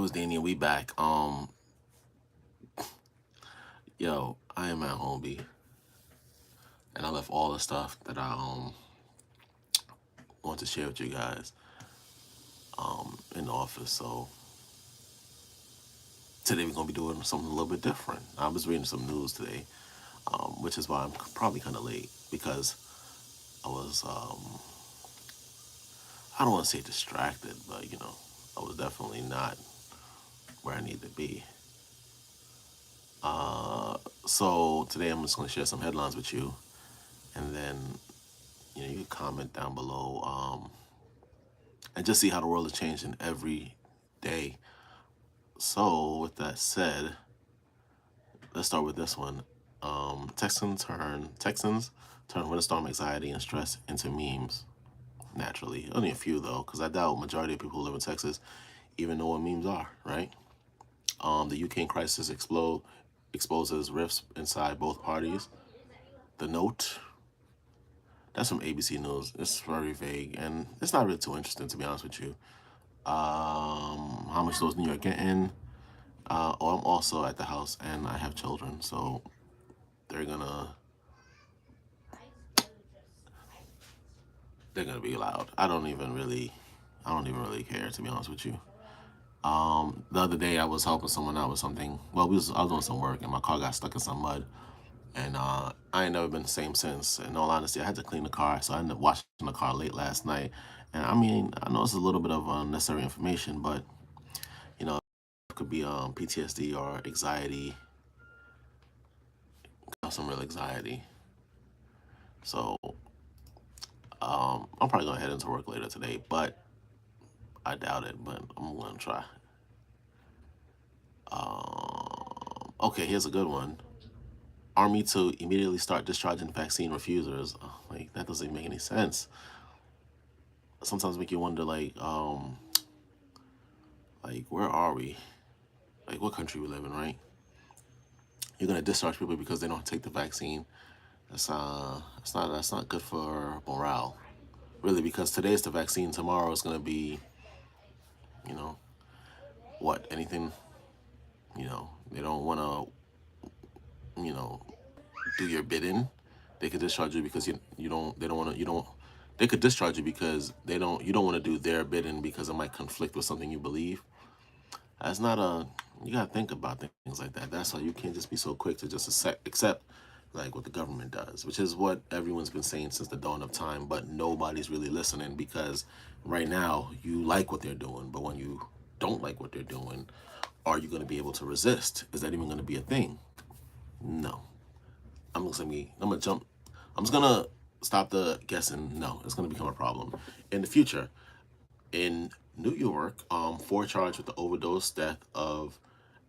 it's Danny and we back. Yo, I am at home, B, and I left all the stuff that I want to share with you guys in the office. So today we're gonna be doing something a little bit different. I was reading some news today, which is why I'm probably kind of late because I was I don't want to say distracted, but I was definitely not where I need to be. So today I'm just gonna share some headlines with you, and then you can comment down below and just see how the world is changing every day. So, with that said, let's start with this one. Texans turn winter storm anxiety and stress into memes. Naturally, only a few though, because I doubt majority of people who live in Texas even know what memes are. Right? The Ukraine crisis exposes rifts inside both parties. The note. That's from ABC News. It's very vague and it's not really too interesting to be honest with you. How much those New York getting? I'm also at the house and I have children, so they're gonna they're gonna be loud. I don't even really care to be honest with you. The other day I was helping someone out with something. Well, I was doing some work and my car got stuck in some mud, and I ain't never been the same since. In all honesty, I had to clean the car, so I ended up washing the car late last night. And I mean, I know it's a little bit of unnecessary information, but it could be PTSD or anxiety, some real anxiety. So I'm probably gonna head into work later today, but I doubt it. But I'm gonna try. Okay, here's a good one. Army to immediately start discharging vaccine refusers. Oh, like that doesn't make any sense. Sometimes make you wonder, like where are we? Like what country we live in, right? You're gonna discharge people because they don't take the vaccine. That's not good for morale, really. Because today's the vaccine, tomorrow is gonna be, you know, what anything. They don't want to, do your bidding. They could discharge you because you don't. They don't want to. You don't. They could discharge you because they don't. You don't want to do their bidding because it might conflict with something you believe. That's not a. You gotta think about things like that. That's why you can't just be so quick to just accept like what the government does, which is what everyone's been saying since the dawn of time. But nobody's really listening because right now you like what they're doing, but when you don't like what they're doing, are you going to be able to resist? Is that even going to be a thing? No. I'm gonna jump. I'm just gonna stop the guessing. No, it's gonna become a problem in the future. In New York, four charged with the overdose death of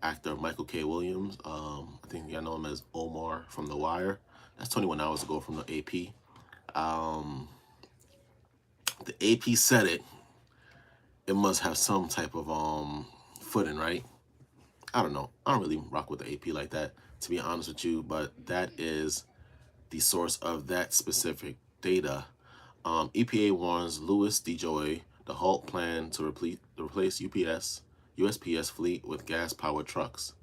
actor Michael K. Williams. I think I know him as Omar from The Wire. That's 21 hours ago from the AP. The AP said it. It must have some type of footing, right? I don't know. I don't really rock with the AP like that, to be honest with you. But that is the source of that specific data. EPA warns Louis DeJoy the halt plan to replace USPS fleet with gas-powered trucks.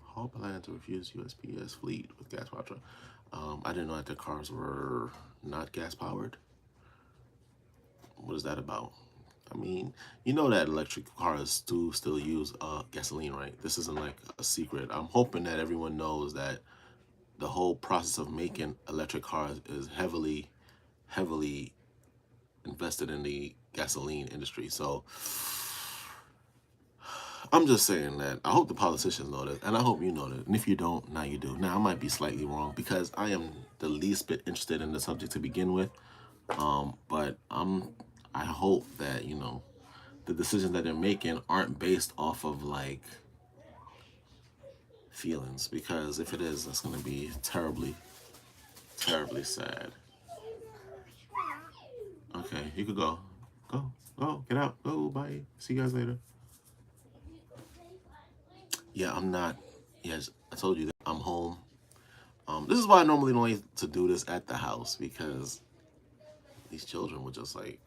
Halt plan to refuse USPS fleet with gas-powered trucks. I didn't know that the cars were not gas-powered. What is that about? I mean, you know that electric cars do still use gasoline, right? This isn't like a secret. I'm hoping that everyone knows that the whole process of making electric cars is heavily invested in the gasoline industry. So I'm just saying that I hope the politicians know this, and I hope you know that. And if you don't, now you do. Now I might be slightly wrong because I am the least bit interested in the subject to begin with. But I hope that the decisions that they're making aren't based off of like feelings, because if it is, that's going to be terribly sad. Okay, you could go. Go, get out. Go, bye. See you guys later. Yeah, I'm not. Yes, I told you that I'm home. This is why I normally don't like to do this at the house because these children would just like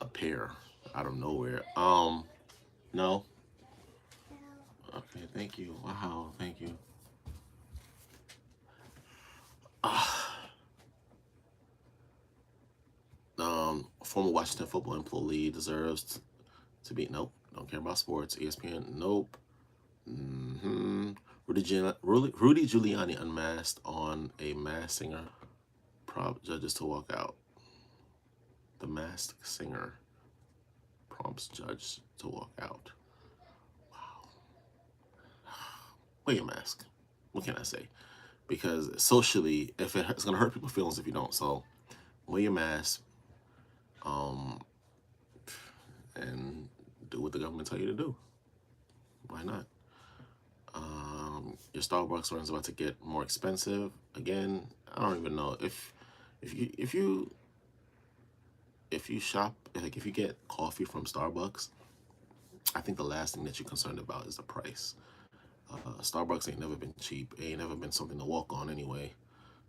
appear out of nowhere. No. Okay, thank you. Wow, thank you. Former Washington football employee deserves to be. Nope. Don't care about sports. ESPN. Nope. Rudy Giuliani unmasked on a Masked Singer. Prompt judges to walk out. The Masked Singer prompts judge to walk out. Wow. Wear your mask. What can I say? Because socially, if it's gonna hurt people's feelings if you don't, so wear your mask, and do what the government tell you to do. Why not? Your Starbucks run is about to get more expensive again. I don't even know if you shop, like if you get coffee from Starbucks, I think the last thing that you're concerned about is the price. Starbucks ain't never been cheap. It ain't never been something to walk on anyway.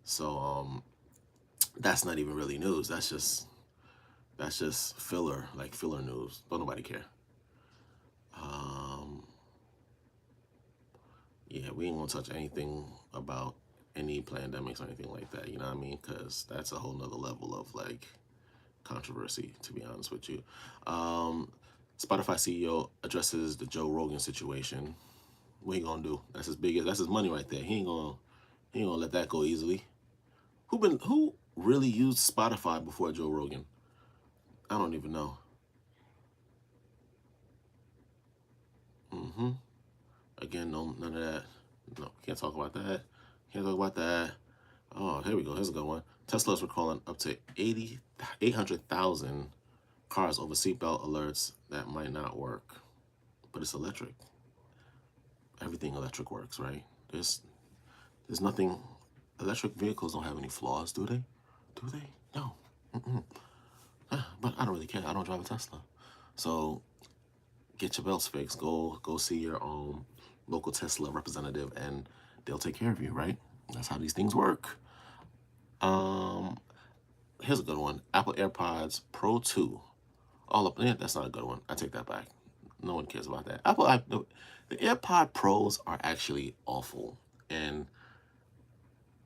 So that's not even really news. That's just filler, like filler news. Don't nobody care. Yeah, we ain't gonna touch anything about any pandemics or anything like that. You know what I mean? Because that's a whole nother level of like controversy, to be honest with you. Spotify CEO addresses the Joe Rogan situation. What he gonna do? That's his money right there. He ain't gonna let that go easily. Who really used Spotify before Joe Rogan? I don't even know. Again, no, none of that. No, can't talk about that. Can't talk about that. Oh, here we go. Here's a good one. Tesla's recalling up to 800,000 cars over seatbelt alerts that might not work. But it's electric. Everything electric works, right? There's nothing. Electric vehicles don't have any flaws, do they? Do they? No. But I don't really care. I don't drive a Tesla. So get your belts fixed. Go see your local Tesla representative, and they'll take care of you, right? That's how these things work. Here's a good one. Apple AirPods Pro 2. All up. Yeah, that's not a good one. I take that back. No one cares about that. The AirPod Pros are actually awful, and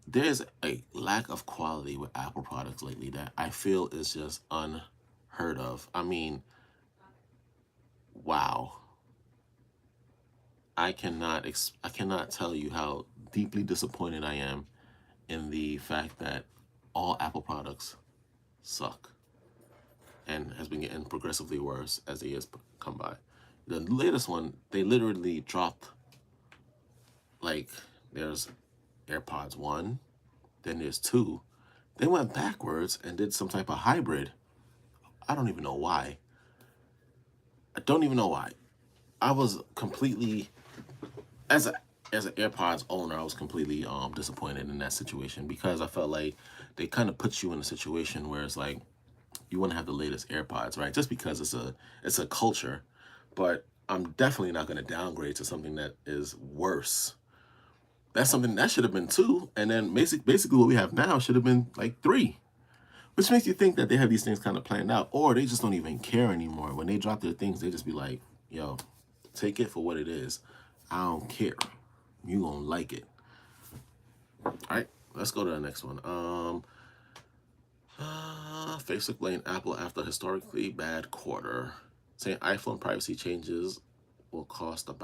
there's a lack of quality with Apple products lately that I feel is just unheard of. I mean, wow. I cannot tell you how deeply disappointed I am in the fact that all Apple products suck and has been getting progressively worse as the years come by. The latest one, they literally dropped, like, there's AirPods 1, then there's 2. They went backwards and did some type of hybrid. I don't even know why. I don't even know why. I was completely, as an AirPods owner, I was completely disappointed in that situation because I felt like they kind of put you in a situation where it's like you want to have the latest AirPods, right? Just because it's a culture, but I'm definitely not going to downgrade to something that is worse. That's something that should have been 2, and then basically what we have now should have been like 3. Which makes you think that they have these things kind of planned out, or they just don't even care anymore. When they drop their things, they just be like, yo, take it for what it is. I don't care. You gonna like it. All right, let's go to the next one. Facebook blamed Apple after historically bad quarter, saying iPhone privacy changes will cost it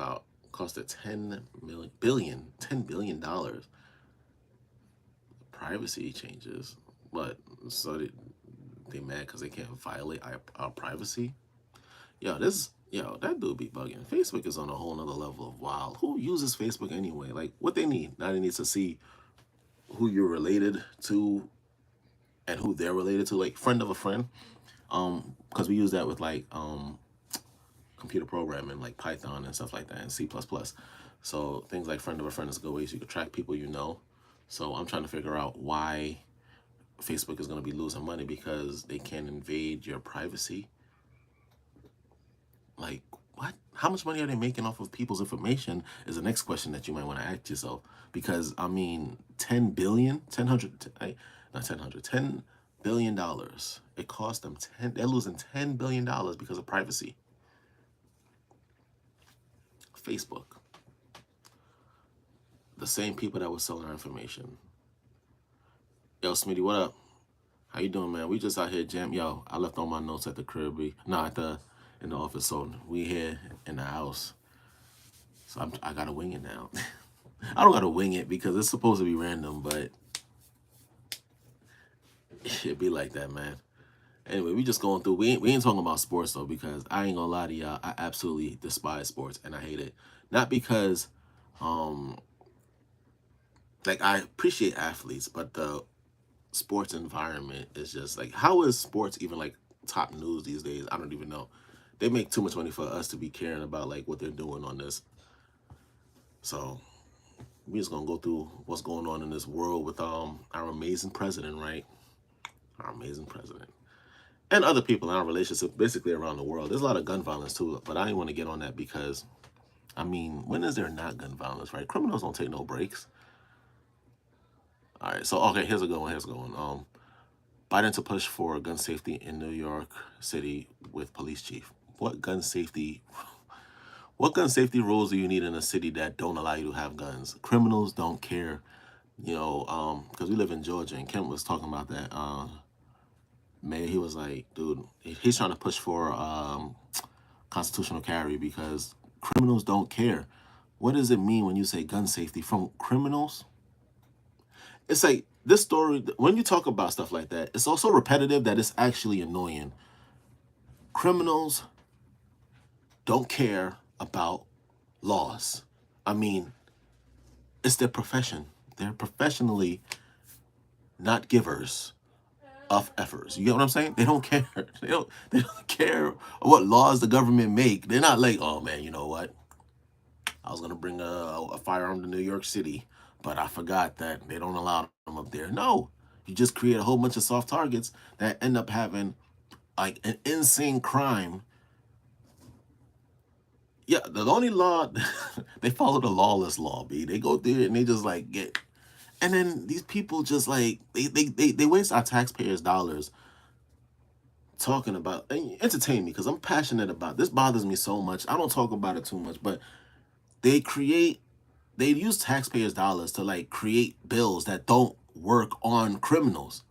$10 billion. Privacy changes, but so they mad because they can't violate our privacy. That dude be bugging. Facebook is on a whole nother level of wild. Who uses Facebook anyway? Like, what they need? Now they need to see who you're related to and who they're related to, like friend of a friend. Because we use that with like computer programming, like Python and stuff like that, and C++. So things like friend of a friend is a good way so you can track people you know. So I'm trying to figure out why Facebook is going to be losing money because they can't invade your privacy. Like, what? How much money are they making off of people's information is the next question that you might want to ask yourself. Because, I mean, 10 billion, 10, 100, not 10, 100, 10 billion. It cost them they're losing $10 billion because of privacy. Facebook. The same people that were selling our information. Yo, Smitty, what up? How you doing, man? We just out here jam. Yo, I left all my notes at the crib. In the office. So we here in the house. So I gotta wing it now. I don't gotta wing it because it's supposed to be random, but it be like that, man. Anyway, we just going through. We ain't talking about sports though, because I ain't gonna lie to y'all. I absolutely despise sports and I hate it. Not because, like I appreciate athletes, but the sports environment is just like, how is sports even like top news these days? I don't even know. They make too much money for us to be caring about like what they're doing on this. So we just gonna go through what's going on in this world with our amazing president, right? Our amazing president. And other people in our relationship, basically around the world. There's a lot of gun violence too, but I didn't want to get on that because, I mean, when is there not gun violence, right? Criminals don't take no breaks. All right, so okay, here's a good one. Here's a good one. Biden to push for gun safety in New York City with police chief. What gun safety? What gun safety rules do you need in a city that don't allow you to have guns? Criminals don't care, you know. Because we live in Georgia, and Kent was talking about that. Mayor, he was like, dude, he's trying to push for constitutional carry because criminals don't care. What does it mean when you say gun safety from criminals? It's like this story, when you talk about stuff like that, it's also repetitive that it's actually annoying. Criminals don't care about laws. I mean, it's their profession. They're professionally not givers of efforts. You get what I'm saying? They don't care. They don't care what laws the government make. They're not like, oh man, you know what? I was gonna bring a firearm to New York City, but I forgot that they don't allow them up there. No, you just create a whole bunch of soft targets that end up having like an insane crime. Yeah, the only law they follow the lawless law, B. They go there and they just like get, and then these people just like they waste our taxpayers' dollars talking about, and entertain me because I'm passionate about this. Bothers me so much. I don't talk about it too much, but they use taxpayers' dollars to like create bills that don't work on criminals.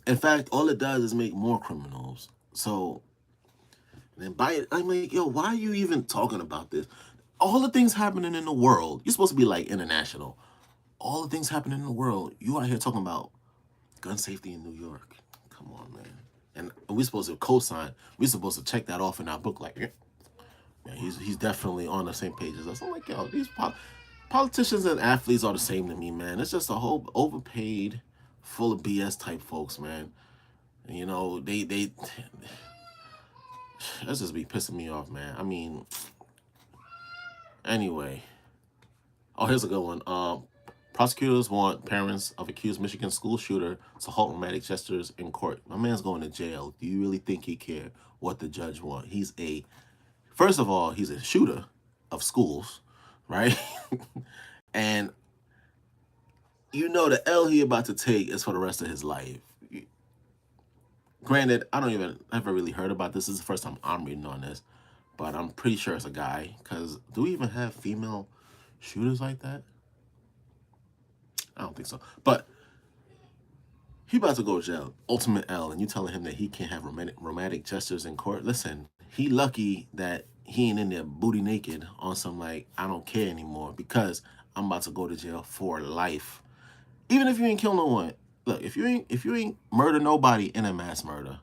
In fact, all it does is make more criminals. So then I'm like, yo, why are you even talking about this? All the things happening in the world, you're supposed to be like international. All the things happening in the world, you out here talking about gun safety in New York. Come on, man. And we're supposed to co-sign. We're supposed to check that off in our book. Like, yeah, he's definitely on the same page as us. I'm like, yo, these politicians and athletes are the same to me, man. It's just a whole overpaid, full of BS type folks, man. And, you know, they that's just be pissing me off, man. I mean, anyway. Oh, here's a good one. Prosecutors want parents of accused Michigan school shooter to halt romantic gestures in court. My man's going to jail. Do you really think he cared what the judge want? First of all, he's a shooter of schools, right? And you know the L he about to take is for the rest of his life. Granted, I don't even ever really heard about this. This is the first time I'm reading on this, but I'm pretty sure it's a guy. Because do we even have female shooters like that? I don't think so. But he about to go to jail. Ultimate L, and you telling him that he can't have romantic gestures in court. Listen, he lucky that he ain't in there booty naked on some like, I don't care anymore because I'm about to go to jail for life. Even if you ain't kill no one. Look, if you ain't murder nobody in a mass murder,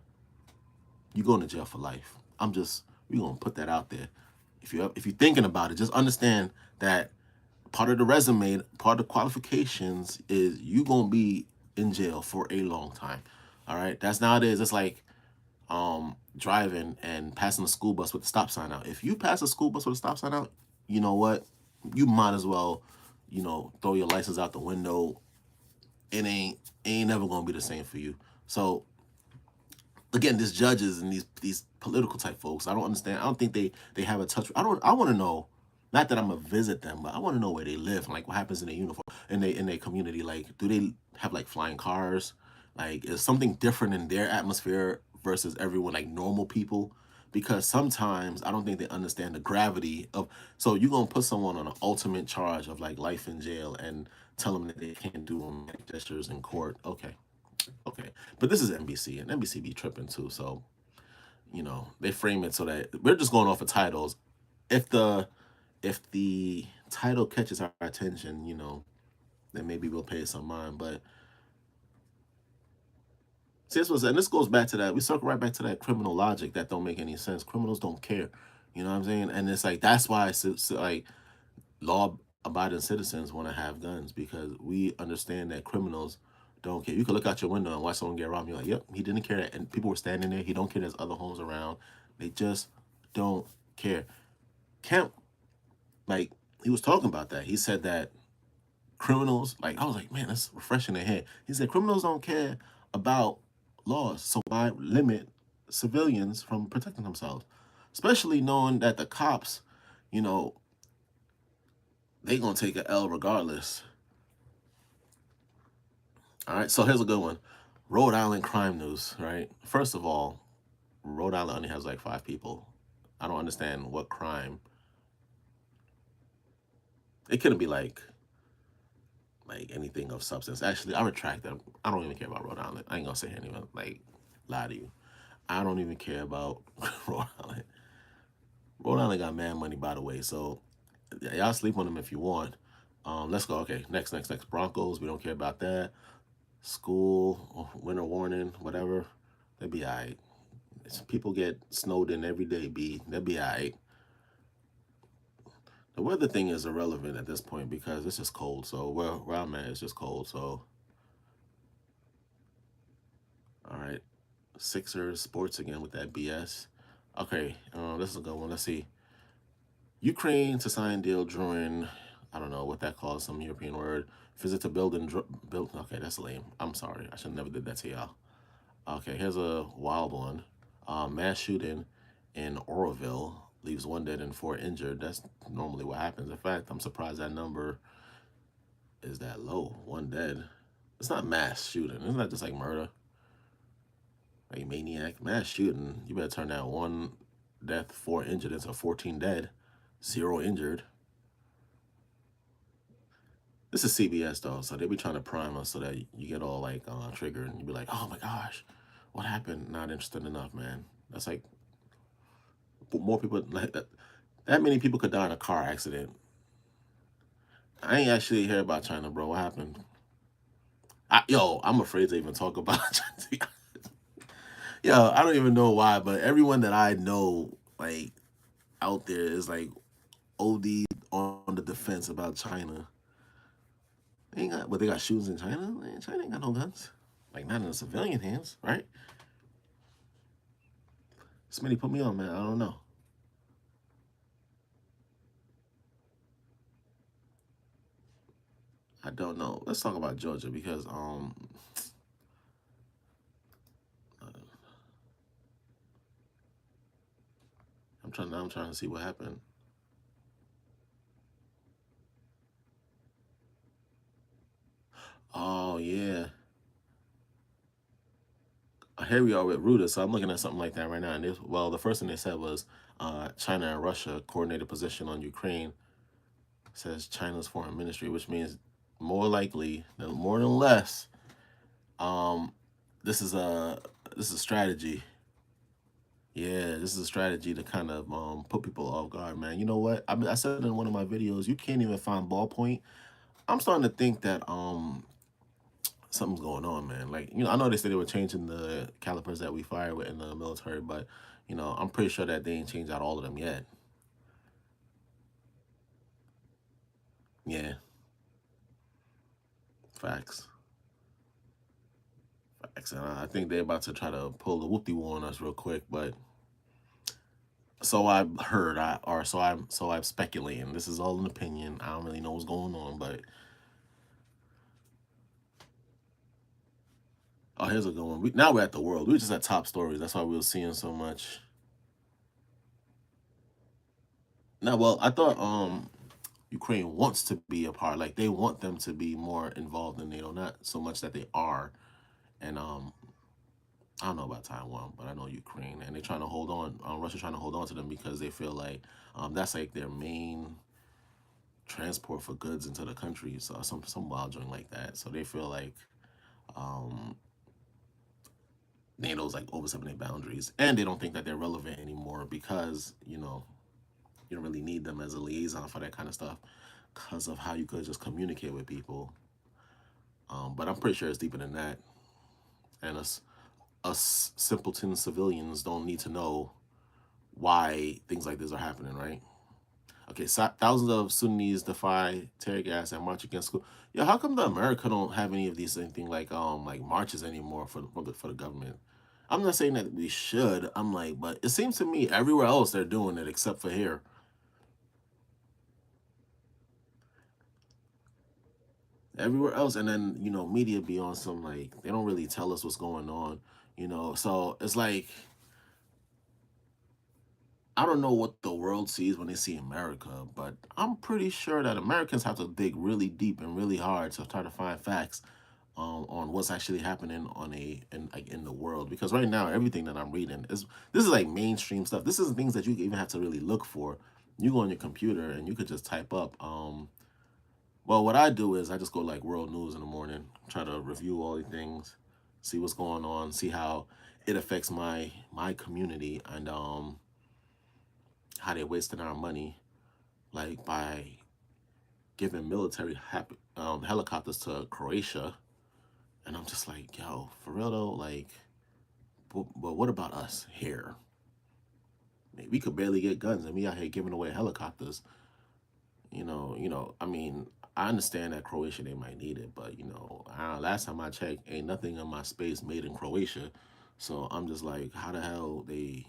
you going to jail for life. We gonna put that out there. If you're thinking about it, just understand that part of the resume, part of the qualifications is you gonna be in jail for a long time. All right, that's nowadays. It's like driving and passing a school bus with the stop sign out. If you pass a school bus with a stop sign out, you know what? You might as well, throw your license out the window. It ain't never gonna be the same for you. So again, these judges and these political type folks, I don't understand. I don't think they have a touch. I want to know. Not that I'm gonna visit them, but I want to know where they live and like what happens in their uniform in their community. Like, do they have like flying cars? Like, is something different in their atmosphere versus everyone, like normal people? Because sometimes I don't think they understand the gravity of. So you're gonna put someone on an ultimate charge of like life in jail and tell them that they can't do romantic gestures in court. Okay, okay, but this is NBC, and NBC be tripping too. So they frame it so that we're just going off of titles. If the title catches our attention, then maybe we'll pay some mind. But see, and this goes back to that. We circle right back to that criminal logic that don't make any sense. Criminals don't care. You know what I'm saying? And it's like that's why it's like law-abiding citizens want to have guns because we understand that criminals don't care. You could look out your window and watch someone get robbed. You're like, yep, he didn't care. And people were standing there. He don't care. There's other homes around. They just don't care. Kemp, like, he was talking about that. He said that criminals, like, I was like, man, that's refreshing to hear. He said criminals don't care about laws, so why limit civilians from protecting themselves? Especially knowing that the cops, you know, they gonna take an L regardless. All right, so here's a good one. Rhode Island crime news, right? First of all, Rhode Island only has like 5 people. I don't understand what crime. It couldn't be like anything of substance. Actually, I retract that. I don't even care about Rhode Island. I ain't gonna say anything like lie to you. I don't even care about Rhode Island. Rhode Island got mad money, by the way. So y'all sleep on them if you want. Let's go. Okay, next. Broncos. We don't care about that. School, winter warning, whatever. They'll be all right. People get snowed in every day. They'll be all right. The weather thing is irrelevant at this point because it's just cold. So where I'm at, it's just cold. So all right, Sixers sports again with that BS. Okay, this is a good one. Let's see. Ukraine to sign deal during, I don't know what that calls, some European word. Visit to build. Okay, that's lame. I'm sorry. I should never did that to y'all. Okay, here's a wild one. Mass shooting in Oroville leaves 1 dead and 4 injured. That's normally what happens. In fact, I'm surprised that number is that low. 1 dead. It's not mass shooting. Isn't that just like murder? Like maniac, mass shooting. You better turn that 1 death, 4 injured into 14 dead, 0 injured. This is CBS though, so they be trying to prime us so that you get all like triggered and you be like, oh my gosh, what happened? Not interested enough, man. That's like more people like that. That many people could die in a car accident. I ain't actually hear about China, bro. What happened? I'm afraid to even talk about China. Yo, I don't even know why, but everyone that I know, like out there, is like OD on the defense about China. They got shootings in China. Man, China ain't got no guns, like not in the civilian hands, right? Smitty put me on, man. I don't know. I don't know. Let's talk about Georgia because I'm trying to see what happened. Oh yeah. Here we are with Reuters, so I'm looking at something like that right now. And the first thing they said was China and Russia coordinated position on Ukraine. Says China's foreign ministry, which means more likely, more than less, um, this is a strategy. Yeah, this is a strategy to kind of put people off guard, man. You know what? I said in one of my videos, you can't even find ballpoint. I'm starting to think that something's going on, man. Like, I know they said they were changing the calipers that we fire with in the military, but I'm pretty sure that they ain't changed out all of them yet. Yeah, facts. Facts. And I think they're about to try to pull the whoopty woo on us real quick, but so I've heard, I'm speculating. This is all an opinion. I don't really know what's going on, but oh, here's a good one. Now we're at the world. We were just at top stories. That's why we were seeing so much. Now, well, I thought Ukraine wants to be a part. Like they want them to be more involved in NATO, not so much that they are. and I don't know about Taiwan, but I know Ukraine, and they're trying to hold on. Russia trying to hold on to them because they feel like that's like their main transport for goods into the country. So some wild joint like that. So they feel like um, NATO's like overstepping their boundaries, and they don't think that they're relevant anymore because you don't really need them as a liaison for that kind of stuff because of how you could just communicate with people. But I'm pretty sure it's deeper than that, and us simpleton civilians don't need to know why things like this are happening, right? Okay, so thousands of Sunnis defy tear gas and march against school. Yeah, how come the America don't have any of these anything like marches anymore for the government? I'm not saying that we should. I'm like, but it seems to me everywhere else they're doing it except for here. Everywhere else, and then media be on some like they don't really tell us what's going on. So it's like I don't know what the world sees when they see America, but I'm pretty sure that Americans have to dig really deep and really hard to try to find facts on what's actually happening in the world. Because right now, everything that I'm reading this is like mainstream stuff. This isn't things that you even have to really look for. You go on your computer and you could just type up. Well, what I do is I just go like world news in the morning, try to review all the things, see what's going on, see how it affects my community, and how they're wasting our money, like by giving military helicopters to Croatia. And I'm just like, yo, for real though, like, but what about us here? I mean, we could barely get guns, and we out here giving away helicopters. I mean, I understand that Croatia they might need it, but last time I checked, ain't nothing in my space made in Croatia. So I'm just like, how the hell they?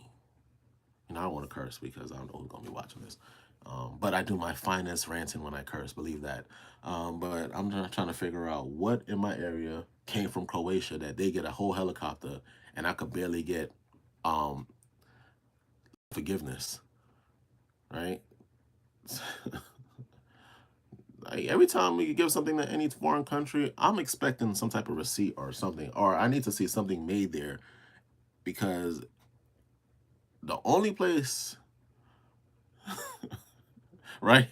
I don't want to curse because I don't know who's gonna be watching this. But I do my finest ranting when I curse, believe that. But I'm just trying to figure out what in my area came from Croatia that they get a whole helicopter and I could barely get um, forgiveness, right? Like every time we give something to any foreign country, I'm expecting some type of receipt or something, or I need to see something made there because the only place, right?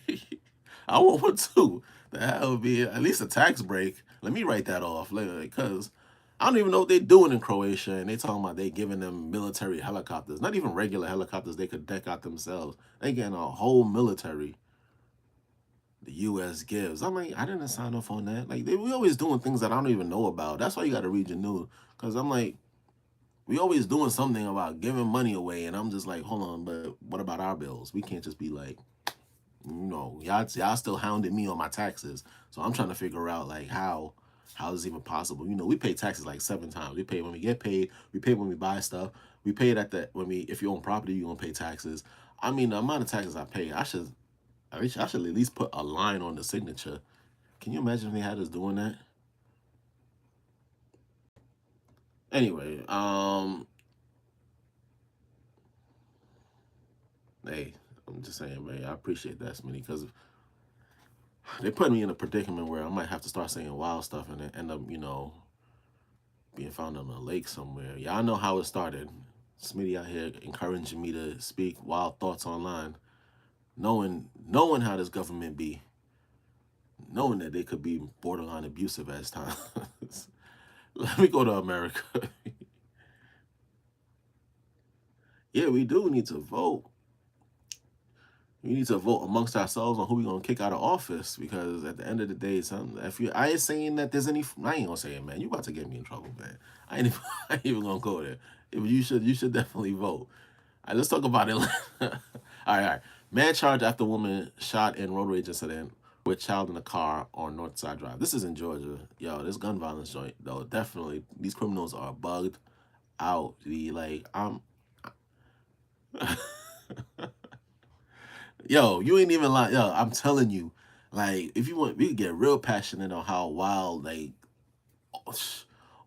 I want one too. That would be at least a tax break. Let me write that off later because I don't even know what they're doing in Croatia, and they talking about they giving them military helicopters, not even regular helicopters they could deck out themselves. They getting a whole military. The U.S. gives. I'm like, I didn't sign off on that. Like we always doing things that I don't even know about. That's why you got to read your news because I'm like, we always doing something about giving money away, and I'm just like, hold on, but what about our bills? We can't just be like, y'all still hounding me on my taxes. So I'm trying to figure out like how is this even possible? We pay taxes like 7 times. We pay when we get paid, we pay when we buy stuff, we pay it at the when we if you own property, you gonna pay taxes. I mean the amount of taxes I pay, I should at least put a line on the signature. Can you imagine if they had us doing that? Anyway, hey, I'm just saying, man, I appreciate that, Smitty, because they put me in a predicament where I might have to start saying wild stuff and then end up, being found on a lake somewhere. Y'all know how it started. Smitty out here encouraging me to speak wild thoughts online, knowing how this government be, knowing that they could be borderline abusive at times. Let me go to America. Yeah, we do need to vote. We need to vote amongst ourselves on who we're gonna kick out of office because at the end of the day, I ain't saying that there's any. I ain't gonna say it, man. You about to get me in trouble, man. I ain't even, I ain't even gonna go there. If you should definitely vote. All right, let's talk about it. All right. Man charged after woman shot in road rage incident with child in a car on North Side Drive. This is in Georgia. Yo, this gun violence joint though. Definitely, these criminals are bugged out. Yo, you ain't even like, yo, I'm telling you, like, if you want, we could get real passionate on how wild, like,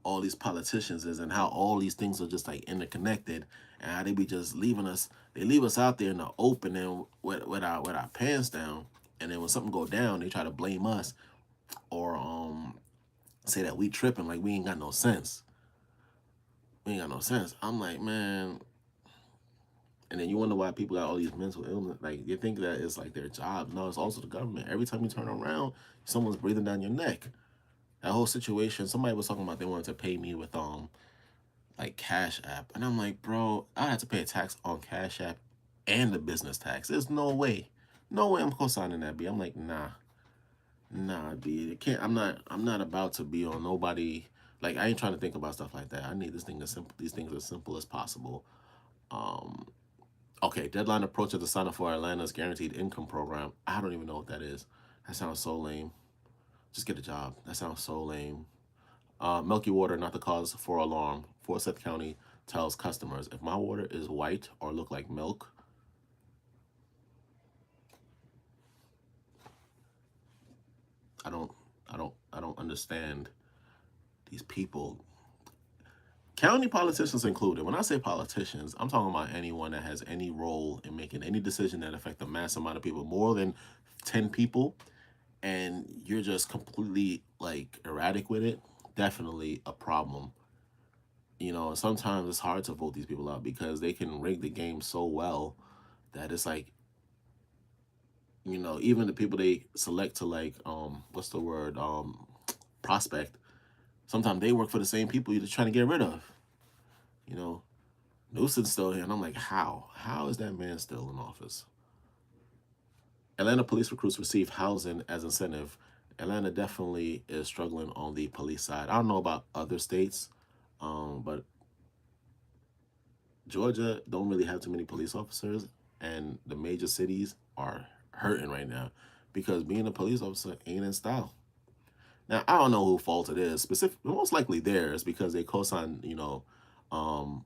all these politicians is and how all these things are just like interconnected and how they be just they leave us out there in the open and with our pants down. And then when something go down, they try to blame us or say that we tripping like we ain't got no sense. ain't got no sense. I'm like, man. And then you wonder why people got all these mental illness. Like, you think that it's like their job. No, it's also the government. Every time you turn around, someone's breathing down your neck. That whole situation, somebody was talking about they wanted to pay me with like Cash App. And I'm like, bro, I had to pay a tax on Cash App and the business tax. There's no way. No way I'm co-signing that, B. I'm like, nah, B. It can't I'm not about to be on nobody. Like, I ain't trying to think about stuff like that. I need these things as simple as possible. Um Okay, deadline approaches to sign up for Atlanta's guaranteed income program. I don't even know what that is. That sounds so lame. Just get a job. That sounds so lame. Milky water, not the cause for alarm. Forsyth County tells customers if my water is white or look like milk, I don't, I don't understand these people. County politicians included. When I say politicians, I'm talking about anyone that has any role in making any decision that affect a mass amount of people, more than 10 people, and you're just completely like erratic with it. Definitely a problem. Sometimes it's hard to vote these people out because they can rig the game so well that it's like, even the people they select to like, what's the word, prospect, sometimes they work for the same people you're just trying to get rid of. You know, Newsom's still here, and I'm like, how? How is that man still in office? Atlanta police recruits receive housing as incentive. Atlanta definitely is struggling on the police side. I don't know about other states, but Georgia don't really have too many police officers, and the major cities are hurting right now because being a police officer ain't in style. Now I don't know who fault it is. Specific, most likely theirs because they co-sign. Um,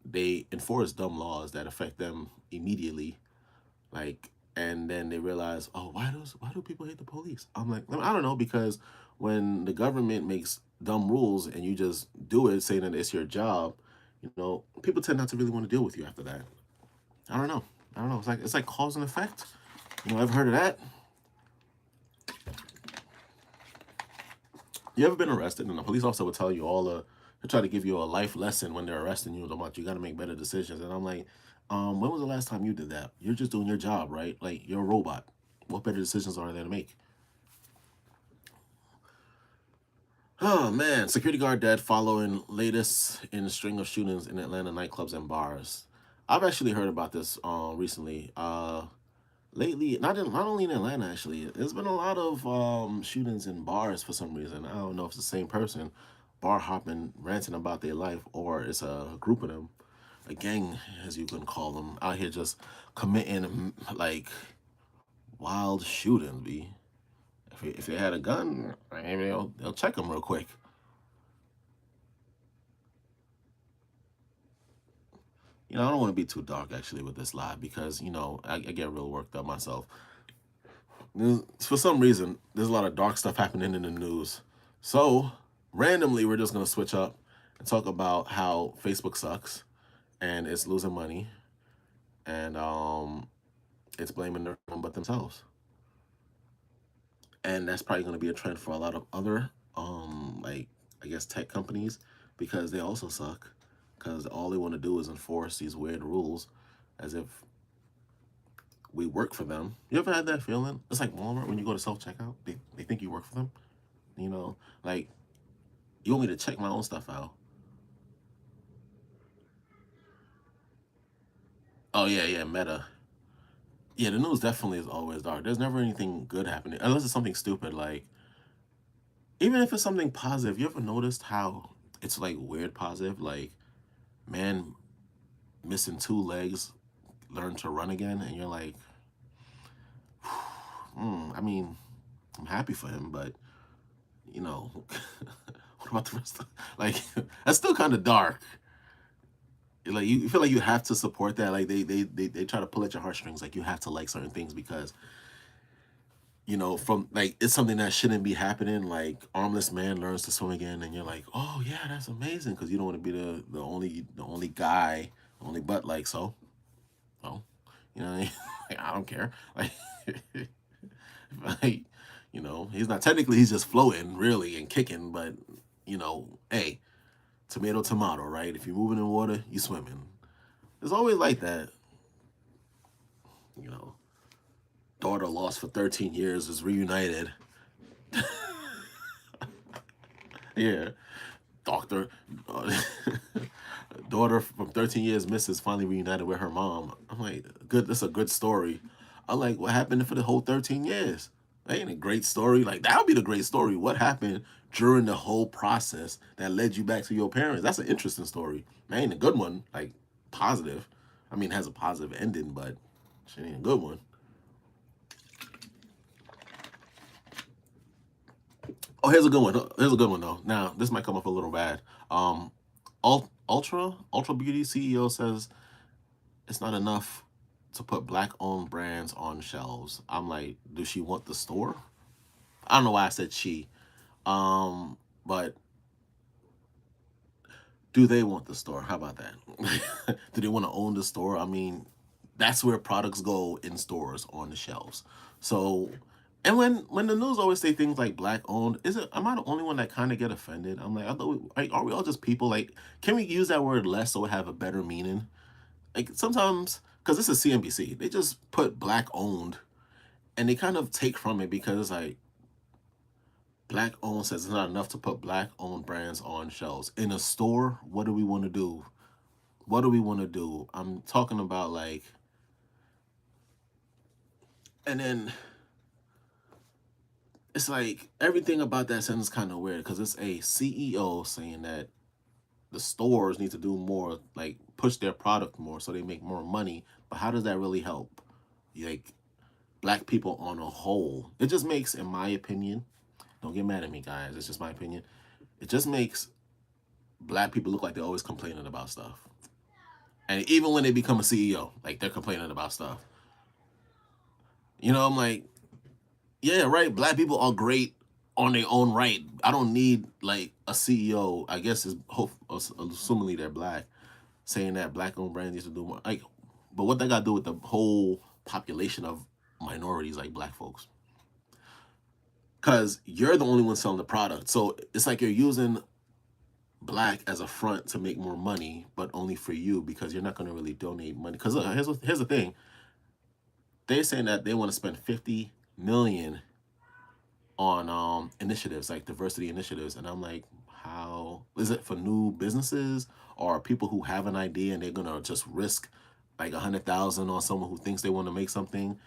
they enforce dumb laws that affect them immediately. Like, and then they realize, oh, why do people hate the police? I'm like, I don't know, because when the government makes dumb rules and you just do it, saying that it's your job, people tend not to really want to deal with you after that. I don't know. I don't know. It's like cause and effect. I've heard of that. You ever been arrested and a police officer would tell you they try to give you a life lesson when they're arresting you about you got to make better decisions. And I'm like, when was the last time you did that? You're just doing your job, right? Like, you're a robot. What better decisions are there to make? Oh man, security guard dead following latest in a string of shootings in Atlanta nightclubs and bars. I've actually heard about this recently. Lately, not only in Atlanta actually, there's been a lot of shootings in bars for some reason. I don't know if it's the same person, bar hopping, ranting about their life, or it's a group of them, a gang as you can call them, out here just committing like wild shootings. Be if they had a gun, maybe they'll check them real quick. I don't want to be too dark actually with this live because I get real worked up myself. For some reason, there's a lot of dark stuff happening in the news. So randomly, we're just gonna switch up and talk about how Facebook sucks and it's losing money, and it's blaming no one but themselves. And that's probably gonna be a trend for a lot of other like, I guess, tech companies, because they also suck because all they want to do is enforce these weird rules as if we work for them. You ever had that feeling? It's like Walmart when you go to self checkout. They think you work for them. Like, you want me to check my own stuff out. Oh yeah, yeah, Meta. Yeah, the news definitely is always dark. There's never anything good happening unless it's something stupid. Like, even if it's something positive, you ever noticed how it's like weird positive? Like, man missing two legs learned to run again, and you're like, I mean, I'm happy for him, but what about the rest of, like, that's still kind of dark. Like, you feel like you have to support that. Like, they try to pull at your heartstrings. Like, you have to like certain things because from like, it's something that shouldn't be happening. Like, armless man learns to swim again, and you're like, oh yeah, that's amazing, because you don't want to be the only guy, the only butt. Like, so what I mean? Like, I don't care. Like, like, he's not technically, he's just floating really and kicking, but hey, Tomato, tomato, right? If you're moving in water, you swimming. It's always like that. You know, daughter lost for 13 years is reunited. Yeah, doctor, uh, daughter from 13 years misses finally reunited with her mom. I'm like, good. That's a good story. I'm like, what happened for the whole 13 years? That ain't a great story. Like that would be the great story. What happened during the whole process that led you back to your parents? That's an interesting story. That ain't a good one. Like positive. I mean, it has a positive ending, but she ain't a good one. Oh, here's a good one. Here's a good one though. Now, this might come up a little bad. Um, Ultra Beauty CEO says it's not enough to put black-owned brands on shelves. I'm like, does she want the store? I don't know why I said she. But do they want the store? How about that? Do they want to own the store? I mean, that's where products go in stores on the shelves. So, and when the news always say things like black owned, is it? Am I the only one that kind of get offended? I'm like, I thought, like, are we all just people? Like, can we use that word less so it have a better meaning? Like sometimes, because this is CNBC, they just put black owned, and they kind of take from it because like black owned says it's not enough to put black owned brands on shelves in a store. What do we want to do? What do we want to do? I'm talking about like, and then it's like everything about that sentence kind of weird because it's a CEO saying that the stores need to do more, like push their product more so they make more money. But how does that really help? Like black people on a whole. It just makes, in my opinion, don't get mad at me, guys. It's just my opinion. It just makes black people look like they're always complaining about stuff. And even when they become a CEO, like they're complaining about stuff. You know, I'm like, yeah, right. Black people are great on their own right. I don't need like a CEO. I guess is hope assumingly they're black, saying that black owned brands need to do more. Like, but what they got to do with the whole population of minorities like black folks? Because you're the only one selling the product, so it's like you're using black as a front to make more money, but only for you because you're not going to really donate money. Because here's the thing: they're saying that they want to spend 50 million on initiatives like diversity initiatives, and I'm like, how is it for new businesses or people who have an idea and they're gonna just risk like 100,000 on someone who thinks they want to make something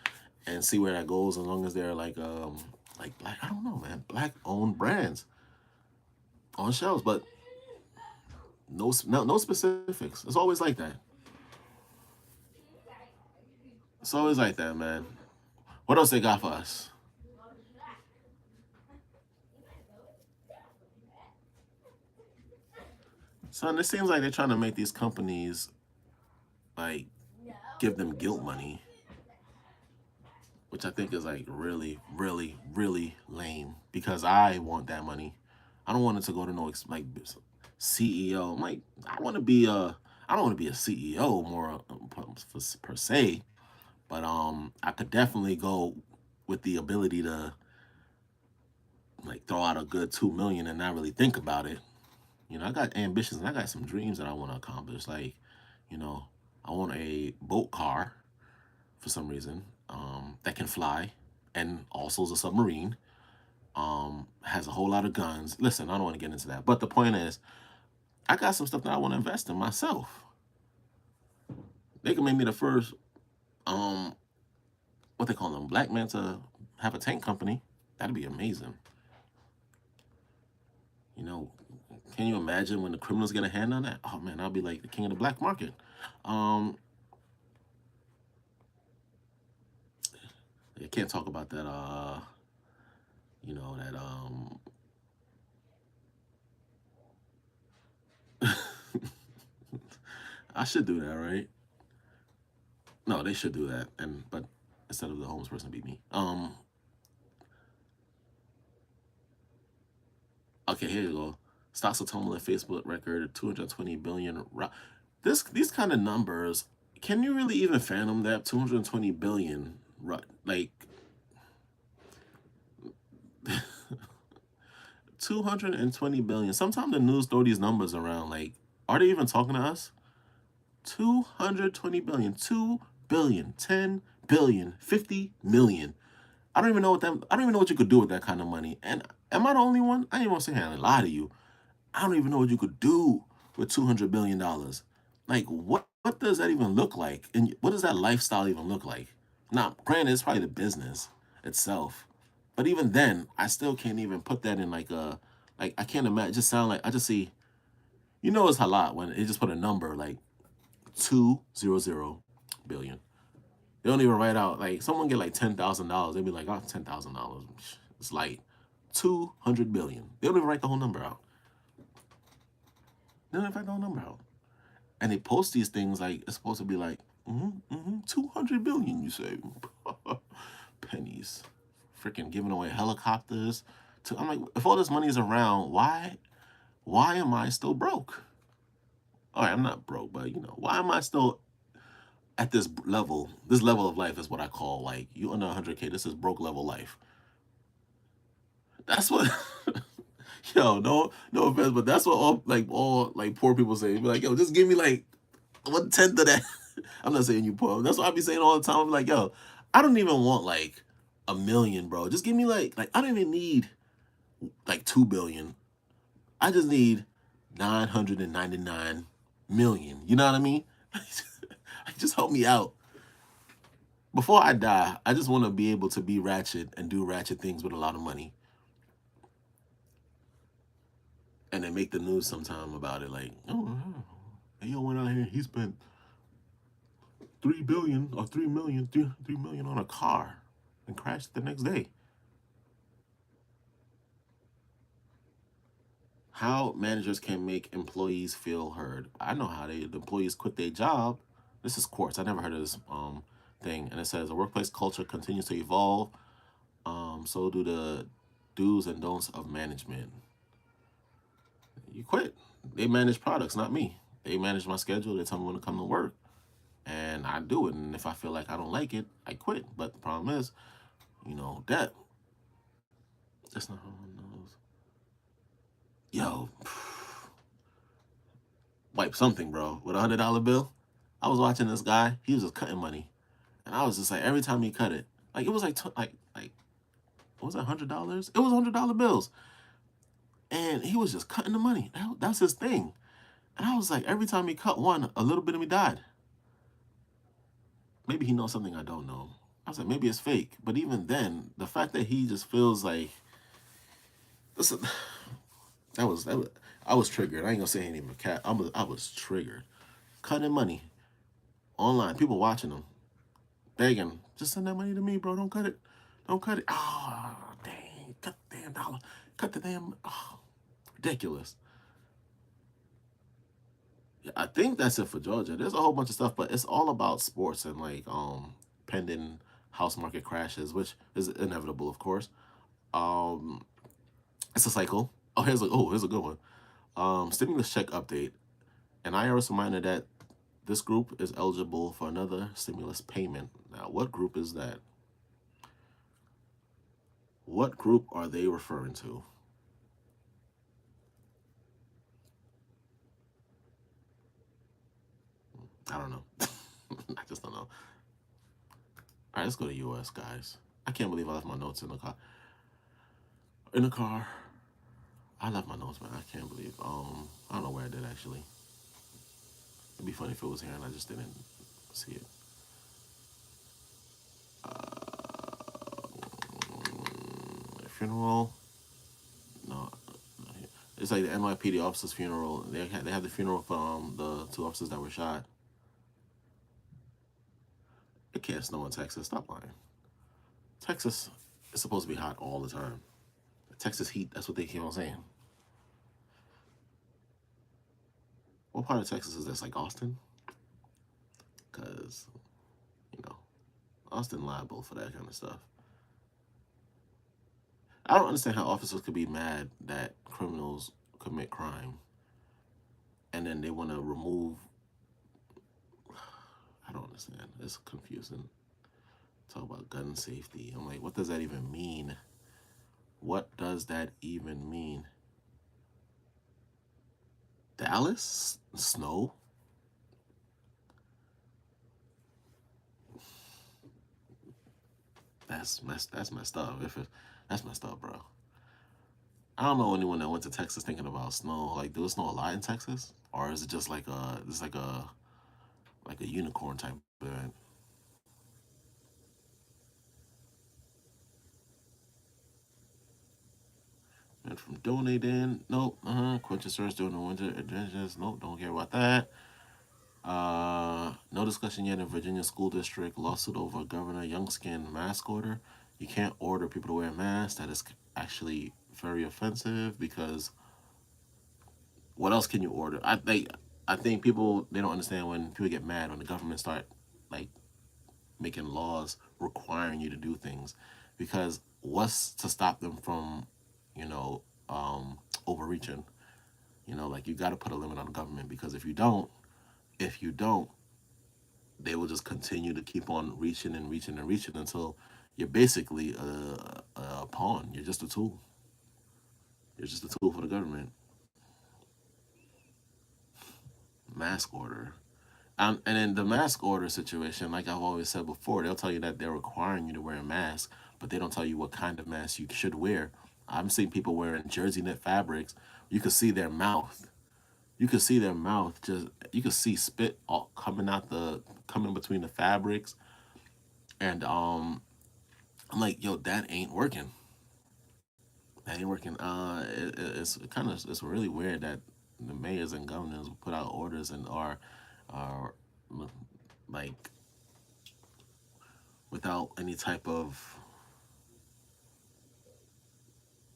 and see where that goes as long as they're like black, I don't know, man, black owned brands on shelves, but no specifics. It's always like that. It's always like that, man. What else they got for us? Son, it seems like they're trying to make these companies like give them guilt money, which I think is like really, really, really lame because I want that money. I don't want it to go to no like CEO. I'm like, I don't want to be a CEO more per se, but I could definitely go with the ability to like throw out a good 2 million and not really think about it. You know, I got ambitions and I got some dreams that I want to accomplish. Like, you know, I want a boat car for some reason that can fly and also is a submarine. Has a whole lot of guns. Listen, I don't want to get into that, but the point is, I got some stuff that I want to invest in myself. They can make me the first, um, what they call them, black man to have a tank company. That'd be amazing. You know, can you imagine when the criminals get a hand on that? Oh man, I'll be like the king of the black market. Um, I can't talk about that. You know that. I should do that, right? No, they should do that, and but instead of the homeless person be me. Okay, here you go. Stocks of tumbling Facebook record 220 billion. These kind of numbers, can you really even fathom that 220 billion? Like 220 billion. Sometimes the news throw these numbers around. Like, are they even talking to us? 220 billion, 2 billion, 10 billion, 50 million. I don't even know what that. I don't even know what you could do with that kind of money. And am I the only one? I ain't want to say I lie to you. I don't even know what you could do with $200 billion. Like, what does that even look like? And what does that lifestyle even look like? Now, granted, it's probably the business itself, but even then, I still can't even put that in like I can't imagine. It just sound like I just see, it's a lot when they just put a number like 200 billion. They don't even write out like someone get like $10,000. They'd be like, oh, $10,000. It's like 200 billion. They don't even write the whole number out. They don't even write the whole number out. And they post these things like it's supposed to be like 200 billion. You say pennies, freaking giving away helicopters. I'm like, if all this money is around, why am I still broke? All right, I'm not broke, but why am I still at this level? This level of life is what I call like you under 100K. This is broke level life. That's what. Yo, no offense, but that's what all poor people say. Be like, yo, just give me like 1/10 of that. I'm not saying you poor. That's what I be saying all the time. I'm like, yo, I don't even want like a million, bro. Just give me like I don't even need like 2 billion. I just need 999 million. You know what I mean? Just help me out. Before I die, I just want to be able to be ratchet and do ratchet things with a lot of money. And then make the news sometime about it, like, oh, yo went out here, he spent 3 billion or 3 million, 3 million on a car and crashed the next day. How managers can make employees feel heard. I know how the employees quit their job. This is Quartz. I never heard of this thing. And it says the workplace culture continues to evolve. So do the do's and don'ts of management. You quit. They manage products, not me. They manage my schedule. They tell me when to come to work. And I do it. And if I feel like I don't like it, I quit. But the problem is, that. That's not how one knows. Yo, wipe something, bro. With $100 bill. I was watching this guy. He was just cutting money. And I was just like, every time he cut it, like it was like, what was that, $100? It was $100 bills. And he was just cutting the money. That's his thing. And I was like, every time he cut one, a little bit of me died. Maybe he knows something I don't know. I was like, maybe it's fake. But even then, the fact that he just feels like, listen, I was triggered. I ain't gonna say anything but cat. I was triggered. Cutting money online, people watching him, begging, just send that money to me, bro. Don't cut it. Don't cut it. Oh, dang. Cut the damn dollar. Cut the damn, ridiculous. Yeah, I think that's it for Georgia. There's a whole bunch of stuff, but it's all about sports and like pending house market crashes, which is inevitable, of course. Um, it's a cycle. Here's a good one. Stimulus check update. An IRS reminder that this group is eligible for another stimulus payment. Now, what group is that? What group are they referring to? I don't know. I just don't know. All right, let's go to US, guys. I can't believe I left my notes in the car. In the car. I left my notes, man. I can't believe. I don't know where I did actually. It'd be funny if it was here and I just didn't see it. Funeral. No, it's like the NYPD officer's funeral. They had the funeral for the 2 officers that were shot. It can't snow in Texas. Stop lying. Texas is supposed to be hot all the time. Texas heat. That's what they keep on saying. What part of Texas is this? Like Austin? Because Austin liable for that kind of stuff. I don't understand how officers could be mad that criminals commit crime and then they want to remove. I don't understand. It's confusing. Talk about gun safety. I'm like, what does that even mean? What does that even mean? Dallas snow. That's messed up. That's messed up, bro. I don't know anyone that went to Texas thinking about snow. Like, do it snow a lot in Texas, or is it just like a unicorn type event? And from donating, nope. Quench your search during the winter adventures. Nope, don't care about that. No discussion yet in Virginia school district lawsuit over Governor Youngskin mask order. You can't order people to wear masks. That is actually very offensive because what else can you order? I think people they don't understand when people get mad when the government start like making laws requiring you to do things because what's to stop them from you know overreaching. Like you got to put a limit on the government because if you don't they will just continue to keep on reaching and reaching and reaching until you're basically a pawn. You're just a tool. You're just a tool for the government. Mask order. And in the mask order situation, like I've always said before, they'll tell you that they're requiring you to wear a mask, but they don't tell you what kind of mask you should wear. I'm seeing people wearing jersey knit fabrics. You could see their mouth. You could see their mouth just. You could see spit all coming between the fabrics, and I'm like, yo, that ain't working. That ain't working. It's really weird that the mayors and governors put out orders and are like without any type of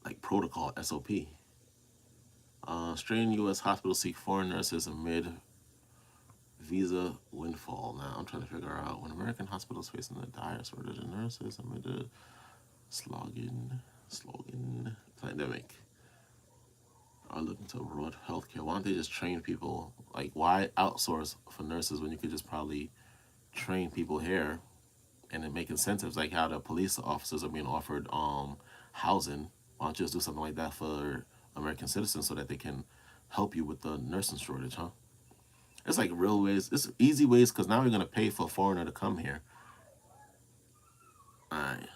like protocol SOP. Strained U.S. hospitals seek foreign nurses amid visa windfall. Now I'm trying to figure out when American hospitals facing a dire shortage of nurses amid the slogan pandemic are looking to abroad healthcare. Why don't they just train people? Like, why outsource for nurses when you could just probably train people here and then make incentives like how the police officers are being offered housing? Why don't you just do something like that for American citizens so that they can help you with the nursing shortage, huh? It's like real ways. It's easy ways because now we're gonna pay for a foreigner to come here. All right,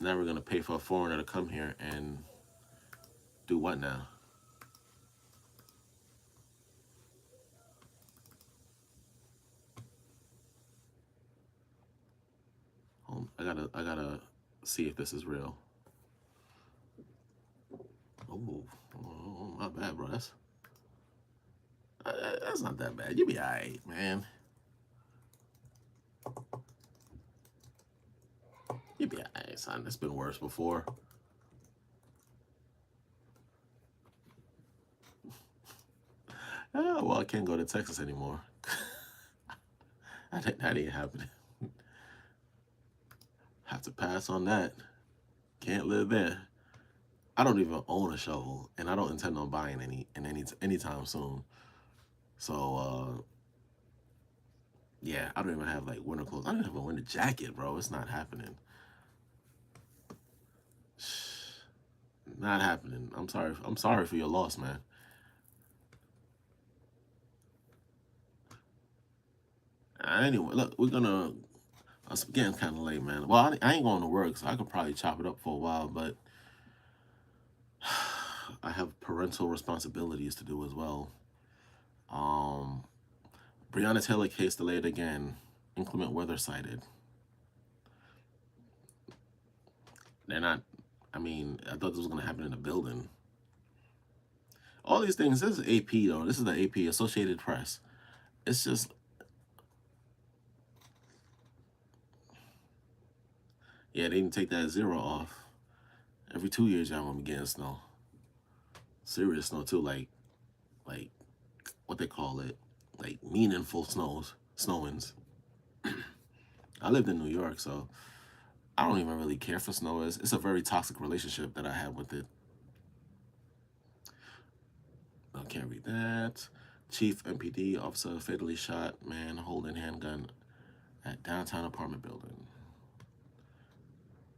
now we're gonna pay for a foreigner to come here and do what now? I gotta see if this is real. Oh, my bad, bro. That's not that bad. You be alright, man. You be alright, son. It's been worse before. Oh, well, I can't go to Texas anymore. That ain't happening. Have to pass on that. Can't live there. I don't even own a shovel, and I don't intend on buying anytime soon. So yeah, I don't even have like winter clothes. I don't even have a winter jacket, bro. It's not happening. Not happening. I'm sorry. I'm sorry for your loss, man. Anyway, look, we're gonna. It's getting kind of late, man. Well, I ain't going to work, so I could probably chop it up for a while, but I have parental responsibilities to do as well. Um, Breonna Taylor case delayed again. Inclement weather cited. They're not. I mean, I thought this was gonna happen in a building. All these things. This is AP though. This is the AP, Associated Press. It's just, yeah, they didn't take that zero off. Every 2 years, y'all gonna be getting snow. Serious snow too, like what they call it, like meaningful snowings. I lived in New York, so I don't even really care for snow. It's a very toxic relationship that I have with it. I can't read that. Chief MPD officer fatally shot man holding handgun at downtown apartment building.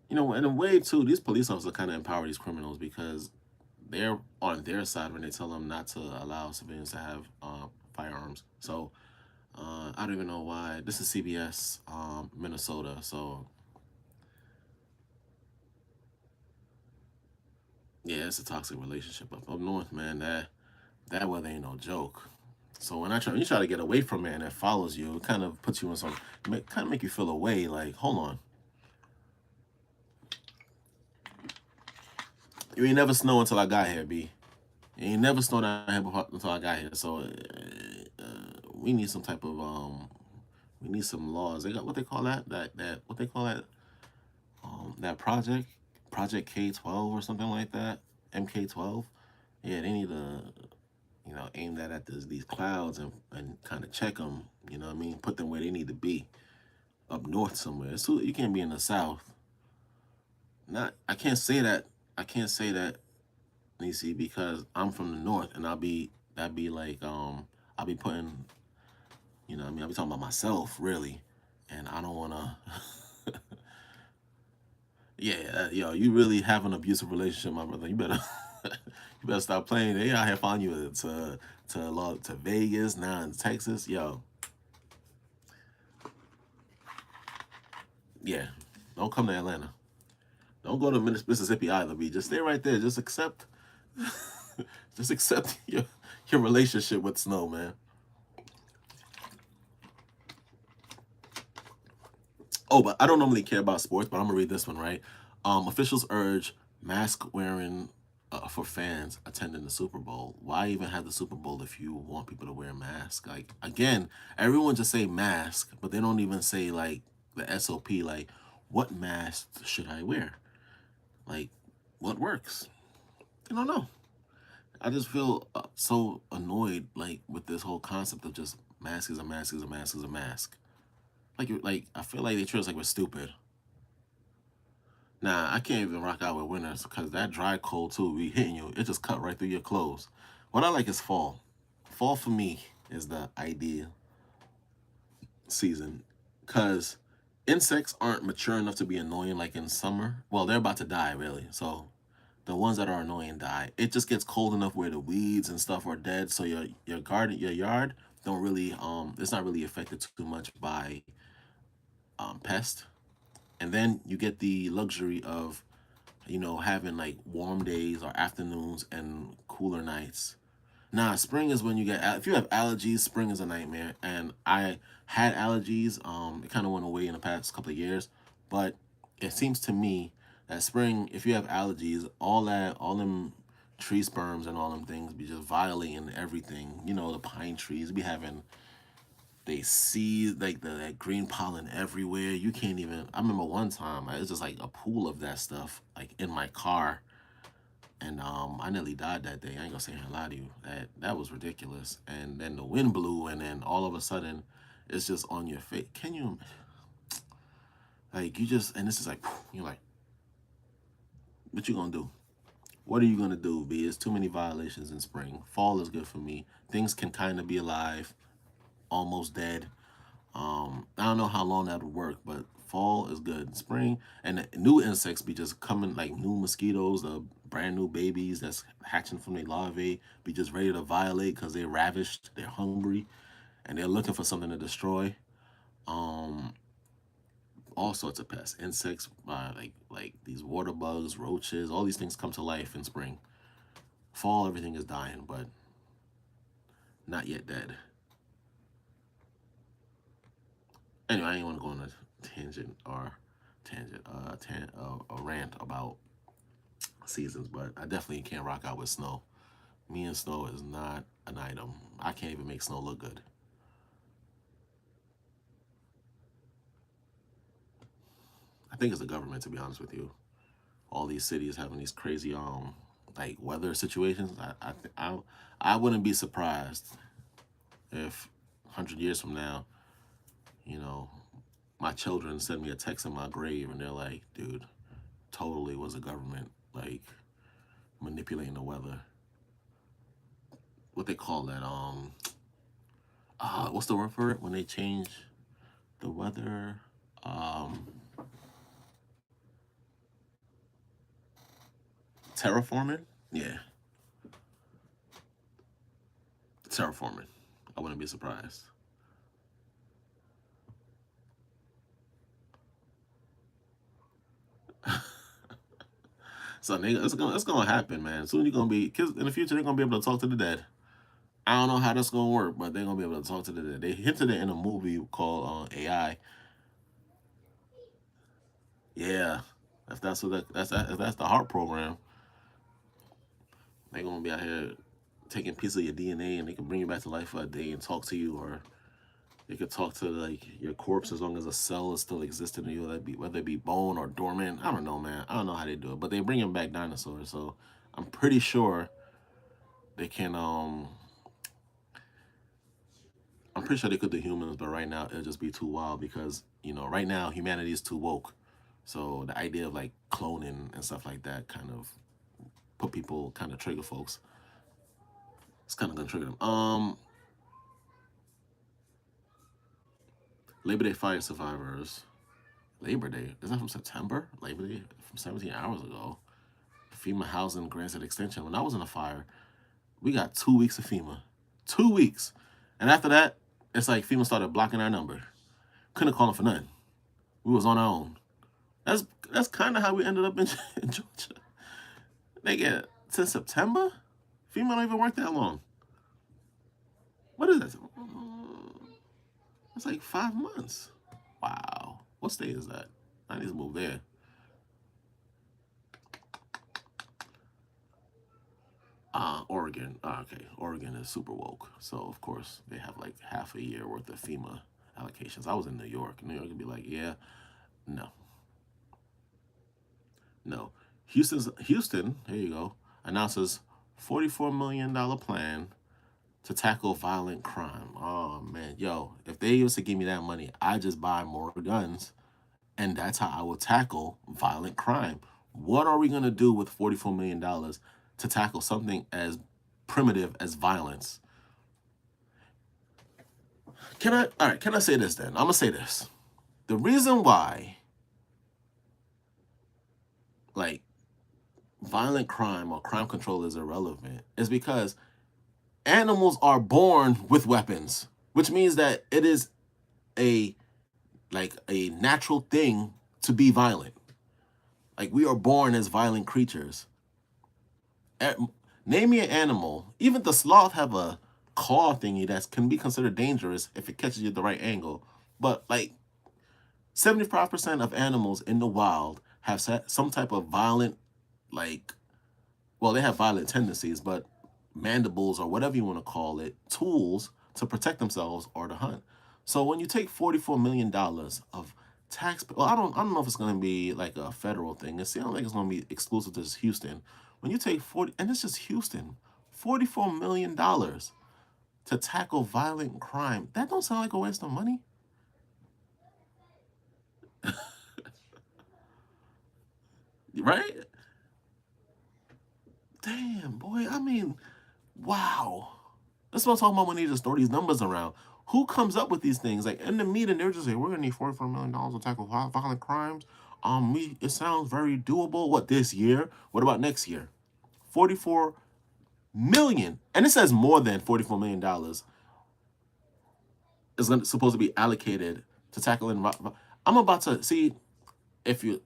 In a way too, these police officers kind of empower these criminals because they're on their side when they tell them not to allow civilians to have firearms. So I don't even know why. This is CBS, Minnesota. So yeah, it's a toxic relationship up north, man. That weather ain't no joke. So when you try to get away from it and it follows you, it kind of puts you in some, kind of make you feel away. Like, hold on, you ain't never snow until I got here, B. You ain't never snowed out here before, until I got here. So we need some type of we need some laws. They got what they call that what they call that project K-12 or something like that, MK-12. Yeah, they need to aim that at these clouds and kind of check them. You know what I mean? Put them where they need to be, up north somewhere. So you can't be in the south. Not I can't say that. I can't say that, you see, because I'm from the north and that'd be like I'll be putting, what I mean, I'll be talking about myself really, and I don't wanna. Yeah, yo, you really have an abusive relationship, my brother. You better you better stop playing. They out here following you to Vegas, now in Texas. Yo, yeah. Don't come to Atlanta. Don't go to Mississippi either, B. Just stay right there. Just accept just accept your relationship with snow, man. Oh, but I don't normally care about sports, but I'm gonna read this one, right? Officials urge mask wearing for fans attending the Super Bowl. Why even have the Super Bowl if you want people to wear a mask? Like, again, everyone just say mask, but they don't even say like the SOP. Like, what mask should I wear? Like, what works? I don't know. I just feel so annoyed, like, with this whole concept of just mask is a mask is a mask is a mask. Like I feel like they treat us like we're stupid. Nah, I can't even rock out with winters because that dry cold too be hitting you. It just cut right through your clothes. What I like is fall. Fall for me is the ideal season because insects aren't mature enough to be annoying like in summer. Well, they're about to die really. So the ones that are annoying die. It just gets cold enough where the weeds and stuff are dead. So your yard don't really it's not really affected too much by pest. And then you get the luxury of having like warm days or afternoons and cooler nights. Nah, spring is when you get if you have allergies, spring is a nightmare. And I had allergies. It kind of went away in the past couple of years, but it seems to me that spring, if you have allergies, all them tree sperms and all them things be just violating everything. The pine trees be having they see like that green pollen everywhere. You can't even. I remember one time it was just like a pool of that stuff like in my car, and I nearly died that day. I ain't gonna say a lie to you. That was ridiculous. And then the wind blew, and then all of a sudden, it's just on your face. Can you like you just and this is like you're like, what you gonna do? What are you gonna do? B? It's too many violations in spring. Fall is good for me. Things can kind of be alive, almost dead. I don't know how long that would work, but fall is good. Spring and the new insects be just coming like new mosquitoes, the brand new babies that's hatching from their larvae, be just ready to violate because they're ravished, they're hungry, and they're looking for something to destroy. Um, all sorts of pests, insects, like these water bugs, roaches, all these things come to life in spring. Fall, everything is dying, but not yet dead. Anyway, I ain't want to go on a a rant about seasons, but I definitely can't rock out with snow. Me and snow is not an item. I can't even make snow look good. I think it's the government, to be honest with you. All these cities having these crazy like weather situations. I wouldn't be surprised if 100 years from now, you know, my children send me a text in my grave and they're like, dude, totally was the government like manipulating the weather. What they call that? What's the word for it when they change the weather? Um, Terraforming. Yeah. terraforming. I wouldn't be surprised. So nigga, it's gonna happen, man. Soon you're gonna be kids in the future. They're gonna be able to talk to the dead. I don't know how that's gonna work, but they're gonna be able to talk to the dead. They hinted it in a movie called AI. Yeah, if that's what if that's the heart program, they're gonna be out here taking pieces of your DNA and they can bring you back to life for a day and talk to you, or they could talk to like your corpse as long as a cell is still existing in you, whether it be bone or dormant. I don't know, man. I don't know how they do it, but they bring them back dinosaurs, so I'm pretty sure they can. I'm pretty sure they could do humans, but right now it'll just be too wild because right now humanity is too woke. So the idea of like cloning and stuff like that kind of put people, kind of trigger folks. It's kind of gonna trigger them. Labor Day fire survivors. Labor Day, is that from September? Labor Day from 17 hours ago. FEMA housing grants an extension. When I was in a fire, we got 2 weeks of FEMA. 2 weeks. And after that, it's like FEMA started blocking our number. Couldn't call them for nothing. We was on our own. That's kind of how we ended up in Georgia. They get since September? FEMA don't even work that long. What is that? It's like 5 months. Wow. What state is that? I need to move there. Oregon. Okay, Oregon is super woke. So, of course, they have like half a year worth of FEMA allocations. I was in New York. New York would be like, yeah, no. No. Houston, here you go, announces $44 million plan to tackle violent crime. Oh, man. Yo, if they used to give me that money, I just buy more guns, and that's how I will tackle violent crime. What are we going to do with $44 million to tackle something as primitive as violence? Can I say this then? I'm going to say this. The reason why, like, violent crime or crime control is irrelevant is because animals are born with weapons, which means that it is a natural thing to be violent. Like, we are born as violent creatures. Name me an animal. Even the sloth have a claw thingy that can be considered dangerous if it catches you at the right angle. But like 75% of animals in the wild have some type of violent, they have violent tendencies, but mandibles or whatever you want to call it, tools to protect themselves or to hunt. So when you take $44 million of tax, I don't know if it's going to be like a federal thing. It sounds like it's going to be exclusive to just Houston. When you take and it's just Houston, $44 million to tackle violent crime, that don't sound like a waste of money. Right? Damn, boy. I mean, wow. That's what I'm talking about when they just throw these numbers around. Who comes up with these things? Like in the meeting, they're just like, we're gonna need $44 million to tackle violent crimes. It sounds very doable. What, this year? What about next year? 44 million, and it says more than $44 million is supposed to be allocated to tackling. I'm about to see if we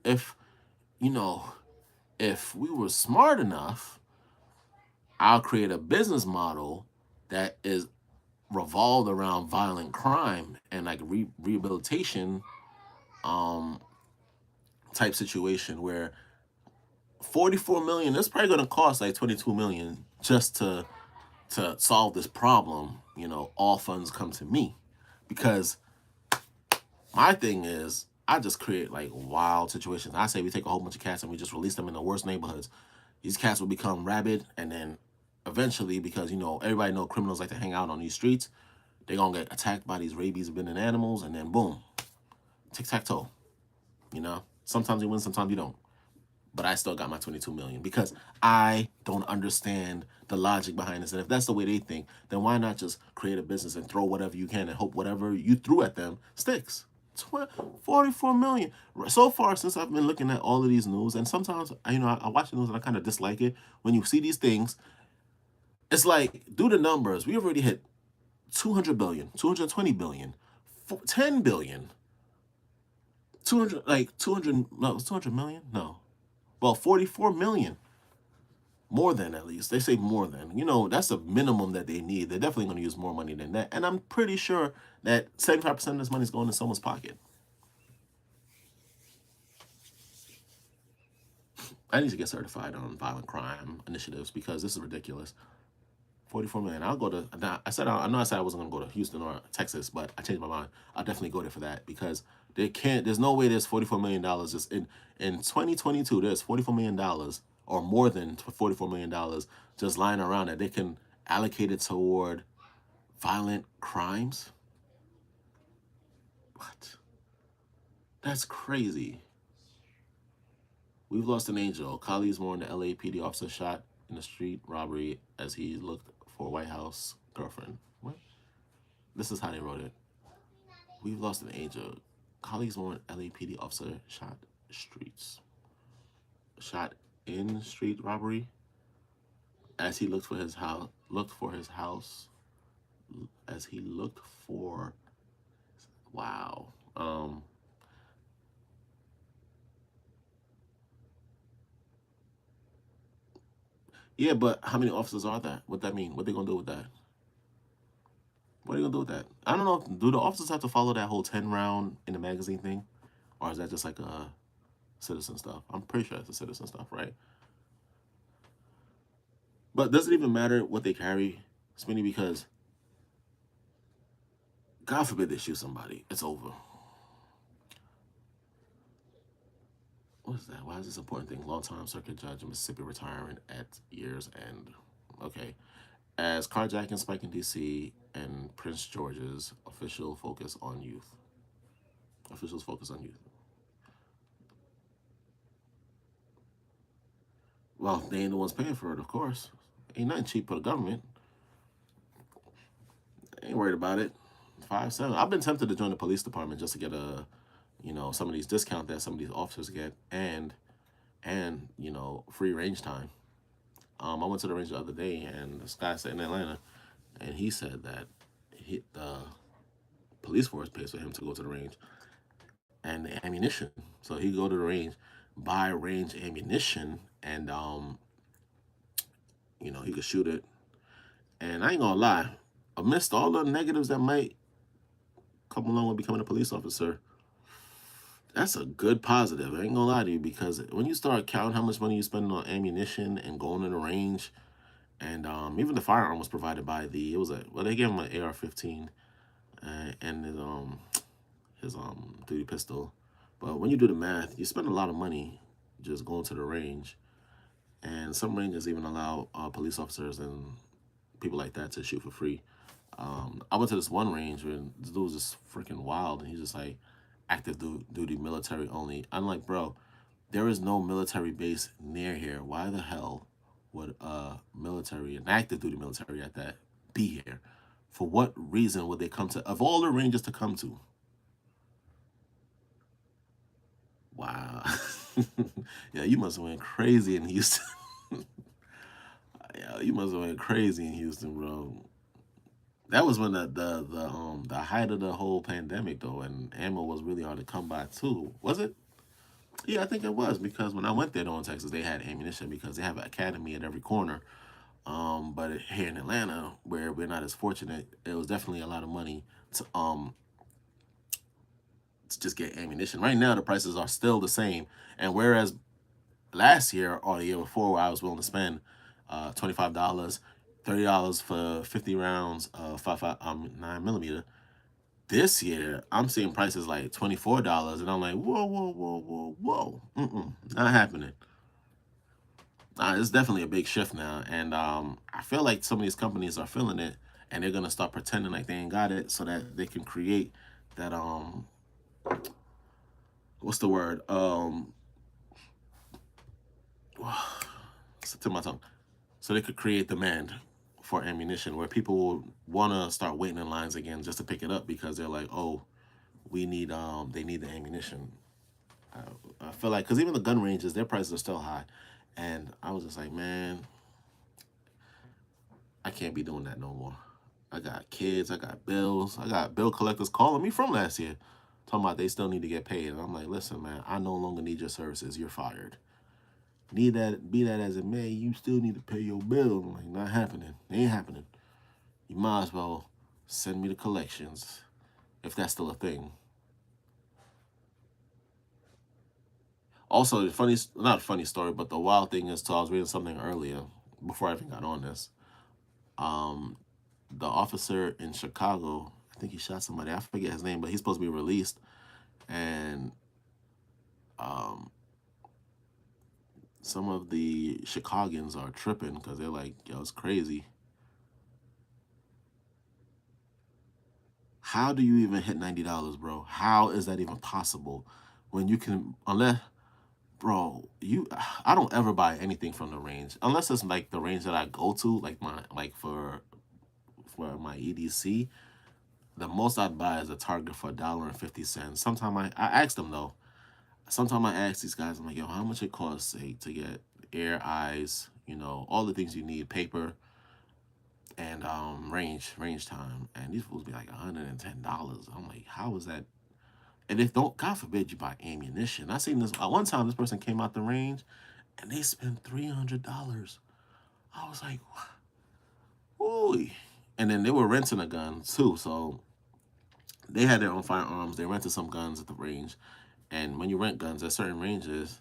were smart enough, I'll create a business model that is revolved around violent crime and like rehabilitation type situation where 44 million, that's probably going to cost like 22 million just to solve this problem. All funds come to me, because my thing is I just create like wild situations. I say we take a whole bunch of cats and we just release them in the worst neighborhoods. These cats will become rabid, and then eventually, because everybody know criminals like to hang out on these streets, they're gonna get attacked by these rabies-bitten animals, and then boom, tic-tac-toe. Sometimes you win, sometimes you don't. But I still got my 22 million because I don't understand the logic behind this. And if that's the way they think, then why not just create a business and throw whatever you can and hope whatever you threw at them sticks? 44 million. So far, since I've been looking at all of these news, and sometimes I watch the news and I kind of dislike it when you see these things. It's like, do the numbers. We already hit 200 billion, 220 billion, 10 billion, 200, like 200, no, 200 million? No. Well, 44 million. More than, at least. They say more than. You know, that's a minimum that they need. They're definitely going to use more money than that. And I'm pretty sure that 75% of this money is going in someone's pocket. I need to get certified on violent crime initiatives because this is ridiculous. 44 million. I'll go to. I know I said I wasn't gonna go to Houston or Texas, but I changed my mind. I'll definitely go there for that because they can't. There's no way there's $44 million just in 2022. There's $44 million or more than $44 million just lying around that they can allocate it toward violent crimes. What? That's crazy. We've lost an angel. Colleagues mourn the LAPD officer shot in the street robbery as he looked for a White House girlfriend. What? This is how they wrote it. We've lost an angel. Colleagues mourn LAPD officer shot in street robbery as he looked for his house. As he looked for. Wow. Yeah, but how many officers are that? What that mean? What they gonna do with that? What are you gonna do with that? I don't know. Do the officers have to follow that whole 10 round in the magazine thing, or is that just like a citizen stuff? I'm pretty sure it's a citizen stuff, right? But does it even matter what they carry, Spinny? Because God forbid they shoot somebody, it's over. What is that? Why is this important thing? Longtime circuit judge in Mississippi retiring at year's end. Okay. As carjacking spike in DC and Prince George's officials focus on youth. Officials focus on youth. Well, they ain't the ones paying for it, of course. Ain't nothing cheap for the government. Ain't worried about it. 5-7. I've been tempted to join the police department just to get some of these discount that some of these officers get, and free range time. I went to the range the other day, and this guy said in Atlanta, and he said that the police force pays for him to go to the range and the ammunition. So he go to the range, buy range ammunition, and he could shoot it. And I ain't gonna lie, amidst all the negatives that might come along with becoming a police officer, that's a good positive. I ain't gonna lie to you, because when you start counting how much money you spend on ammunition and going to the range, and even the firearm was provided by they gave him an AR-15 and his duty pistol. But when you do the math, you spend a lot of money just going to the range, and some ranges even allow police officers and people like that to shoot for free. I went to this one range where this dude was just freaking wild, and he's just like active duty military only. I'm like, bro, there is no military base near here. Why the hell would an active duty military at that, be here? For what reason would they come to, of all the ranges to come to? Wow. Yeah, you must have went crazy in Houston. Yeah, you must have went crazy in Houston, bro. That was when the height of the whole pandemic though, and ammo was really hard to come by too. Was it? Yeah, I think it was, because when I went there though in Texas, they had ammunition because they have an academy at every corner. But here in Atlanta, where we're not as fortunate, it was definitely a lot of money to just get ammunition. Right now, the prices are still the same, and whereas last year or the year before, where I was willing to spend $25, $30 for 50 rounds of 9mm. This year, I'm seeing prices like $24, and I'm like, whoa, whoa, whoa, whoa, whoa, not happening. It's definitely a big shift now, and I feel like some of these companies are feeling it, and they're gonna start pretending like they ain't got it, so that they can create that what's the word it's to my tongue, so they could create demand for ammunition where people will want to start waiting in lines again just to pick it up because they're like, oh, they need the ammunition. I feel like, because even the gun ranges, their prices are still high, and I was just like, man, I can't be doing that no more. I got kids, I got bills, I got bill collectors calling me from last year, talking about they still need to get paid. And I'm like, listen, man, I no longer need your services. You're fired. Need that, be that as it may, you still need to pay your bill. I'm like, not happening. It ain't happening. You might as well send me the collections, if that's still a thing. Also, the funny, not a funny story, but the wild thing is, too, I was reading something earlier before I even got on this. Um, the officer in Chicago, I think he shot somebody. I forget his name, but he's supposed to be released. And um, some of the Chicagoans are tripping because they're like, yo, it's crazy. How do you even hit $90, bro? How is that even possible? When you can, unless, bro, I don't ever buy anything from the range unless it's like the range that I go to, like for my EDC. The most I'd buy is a Target for $1.50. Sometimes I ask them though. Sometimes I ask these guys, I'm like, yo, how much it costs, say, to get air, eyes, all the things you need, paper, and range time. And these fools be like $110. I'm like, how is that? And if don't, God forbid, you buy ammunition. I seen this one time. This person came out the range, and they spent $300. I was like, ooh. And then they were renting a gun too, so they had their own firearms. They rented some guns at the range, and when you rent guns at certain ranges,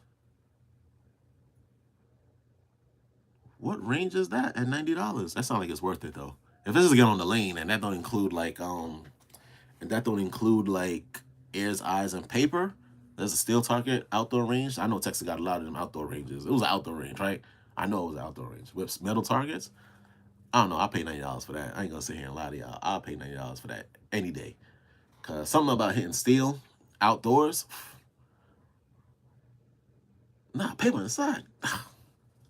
what range is that at $90? That sounds like it's worth it though. If this is get on the lane and that don't include like ears, eyes, and paper. There's a steel target outdoor range. I know Texas got a lot of them outdoor ranges. It was an outdoor range, right? I know it was an outdoor range with metal targets. I don't know. I'll pay $90 for that. I ain't gonna sit here and lie to y'all. I'll pay $90 for that any day. Cause something about hitting steel outdoors. Nah, paper inside.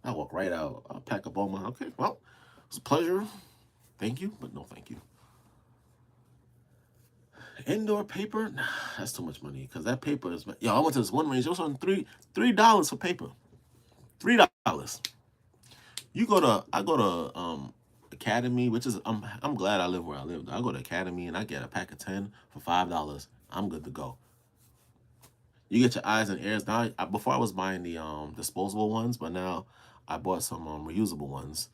I walk right out. I'll pack up all my. Okay, well, it's a pleasure. Thank you, but no thank you. Indoor paper, nah, that's too much money. Cause that paper is. Yo, I went to this one range. It was on $3 for paper. $3. I go to Academy, which is I'm glad I live where I live. I go to Academy and I get a pack of 10 for $5. I'm good to go. You get your eyes and ears. Now, before I was buying the disposable ones, but now I bought some reusable ones